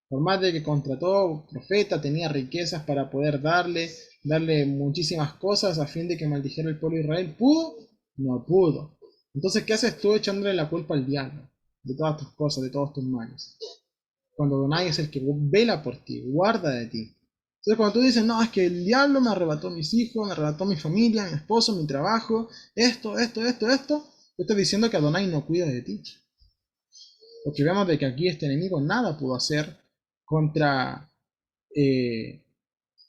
Speaker 1: Por más de que contrató profeta, tenía riquezas para poder darle muchísimas cosas a fin de que maldijera el pueblo de Israel, ¿pudo? No pudo. Entonces, ¿qué haces tú echándole la culpa al diablo? De todas tus cosas, de todos tus males. Cuando Donai es el que vela por ti, guarda de ti. Entonces cuando tú dices, no, es que el diablo me arrebató mis hijos, me arrebató mi familia, mi esposo, mi trabajo, esto, tú estás diciendo que Adonai no cuida de ti. Porque vemos de que aquí este enemigo nada pudo hacer contra, eh,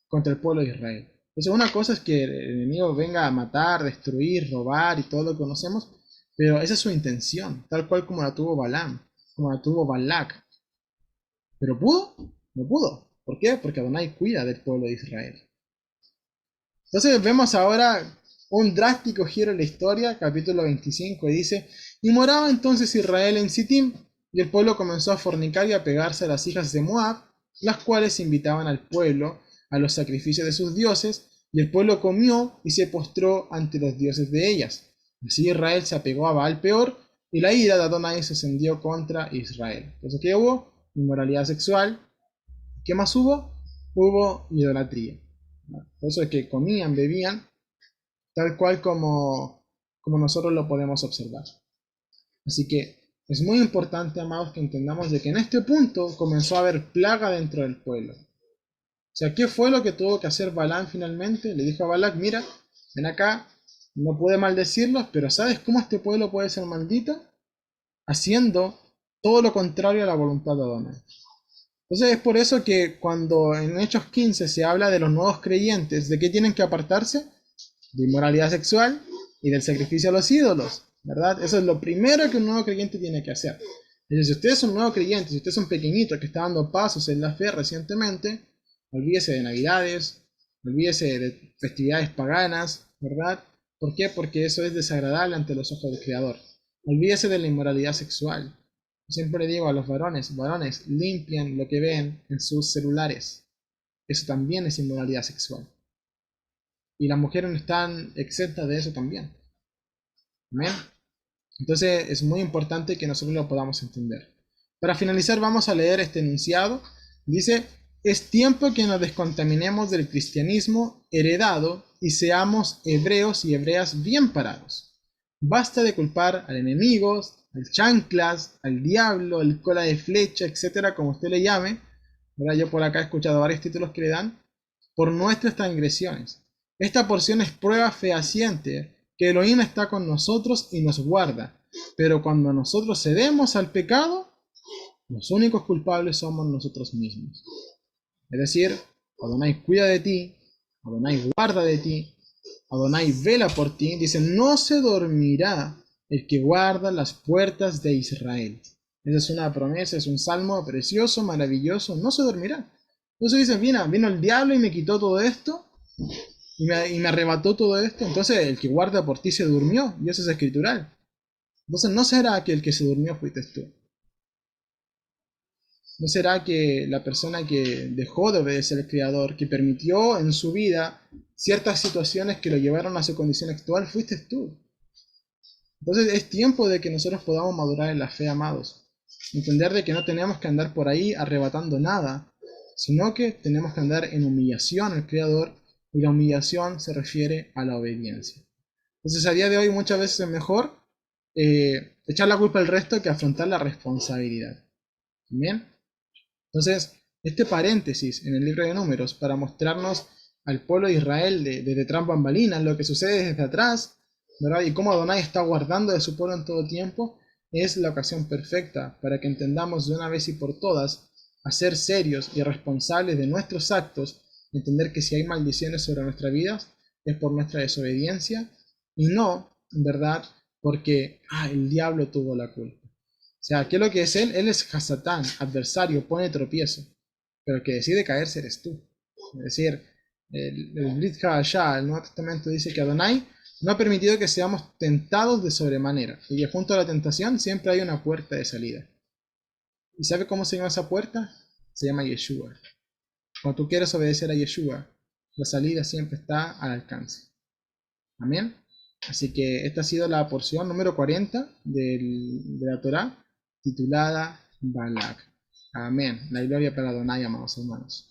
Speaker 1: contra el pueblo de Israel. Entonces una cosa es que el enemigo venga a matar, destruir, robar y todo lo que conocemos, pero esa es su intención, tal cual como la tuvo Balaam, como la tuvo Balak. ¿Pero pudo? No pudo. ¿Por qué? Porque Adonai cuida del pueblo de Israel. Entonces vemos ahora un drástico giro en la historia, capítulo 25, y dice, y moraba entonces Israel en Sittim, y el pueblo comenzó a fornicar y a pegarse a las hijas de Moab, las cuales invitaban al pueblo a los sacrificios de sus dioses, y el pueblo comió y se postró ante los dioses de ellas. Así Israel se apegó a Baal peor, y la ira de Adonai se encendió contra Israel. Entonces, ¿qué hubo? Inmoralidad sexual. ¿Qué más hubo? Hubo idolatría. Por eso es que comían, bebían, tal cual como nosotros lo podemos observar. Así que es muy importante, amados, que entendamos de que en este punto comenzó a haber plaga dentro del pueblo. O sea, ¿qué fue lo que tuvo que hacer Balaam finalmente? Le dijo a Balac, mira, ven acá, no puede maldecirlos, pero ¿sabes cómo este pueblo puede ser maldito? Haciendo todo lo contrario a la voluntad de Adonai. Entonces es por eso que cuando en Hechos 15 se habla de los nuevos creyentes, ¿de qué tienen que apartarse? De inmoralidad sexual y del sacrificio a los ídolos, ¿verdad? Eso es lo primero que un nuevo creyente tiene que hacer. Entonces, si usted es un nuevo creyente, si usted es un pequeñito que está dando pasos en la fe recientemente, olvídese de navidades, olvídese de festividades paganas, ¿verdad? ¿Por qué? Porque eso es desagradable ante los ojos del Creador. Olvídese de la inmoralidad sexual. Siempre le digo a los varones, varones, limpien lo que ven en sus celulares. Eso también es inmoralidad sexual. Y las mujeres no están exentas de eso también. ¿Amén? Entonces es muy importante que nosotros lo podamos entender. Para finalizar vamos a leer este enunciado. Dice, es tiempo que nos descontaminemos del cristianismo heredado y seamos hebreos y hebreas bien parados. Basta de culpar al enemigo, al chanclas, al diablo, al cola de flecha, etcétera, como usted le llame. ¿Verdad? Yo por acá he escuchado varios títulos que le dan, por nuestras transgresiones. Esta porción es prueba fehaciente que Elohim está con nosotros y nos guarda, pero cuando nosotros cedemos al pecado, los únicos culpables somos nosotros mismos. Es decir, Adonai cuida de ti, Adonai guarda de ti, Adonai vela por ti. Dice, no se dormirá el que guarda las puertas de Israel. Esa es una promesa, es un salmo precioso, maravilloso, no se dormirá. Entonces dice, vino el diablo y me quitó todo esto, y me arrebató todo esto. Entonces el que guarda por ti se durmió, y eso es escritural. Entonces no será que el que se durmió fuiste tú. ¿No será que la persona que dejó de obedecer al Creador, que permitió en su vida ciertas situaciones que lo llevaron a su condición actual, fuiste tú? Entonces es tiempo de que nosotros podamos madurar en la fe, amados. Entender de que no tenemos que andar por ahí arrebatando nada, sino que tenemos que andar en humillación al Creador, y la humillación se refiere a la obediencia. Entonces a día de hoy muchas veces es mejor echar la culpa al resto que afrontar la responsabilidad. ¿Bien? Entonces, este paréntesis en el libro de Números para mostrarnos al pueblo de Israel de tras bambalinas, lo que sucede desde atrás, ¿verdad? Y cómo Adonai está guardando de su pueblo en todo tiempo, es la ocasión perfecta para que entendamos de una vez y por todas a ser serios y responsables de nuestros actos, entender que si hay maldiciones sobre nuestras vidas es por nuestra desobediencia y no, en verdad, porque el diablo tuvo la culpa. O sea, ¿qué es lo que es él? Él es Hasatán, adversario, pone tropiezo. Pero el que decide caerse eres tú. Es decir, el Brit Hadashah, el Nuevo Testamento, dice que Adonai no ha permitido que seamos tentados de sobremanera. Y que junto a la tentación siempre hay una puerta de salida. ¿Y sabe cómo se llama esa puerta? Se llama Yeshua. Cuando tú quieres obedecer a Yeshua, la salida siempre está al alcance. Amén. Así que esta ha sido la porción número 40 de la Torá, titulada Balak. Amén. La gloria para Adonai, amados hermanos.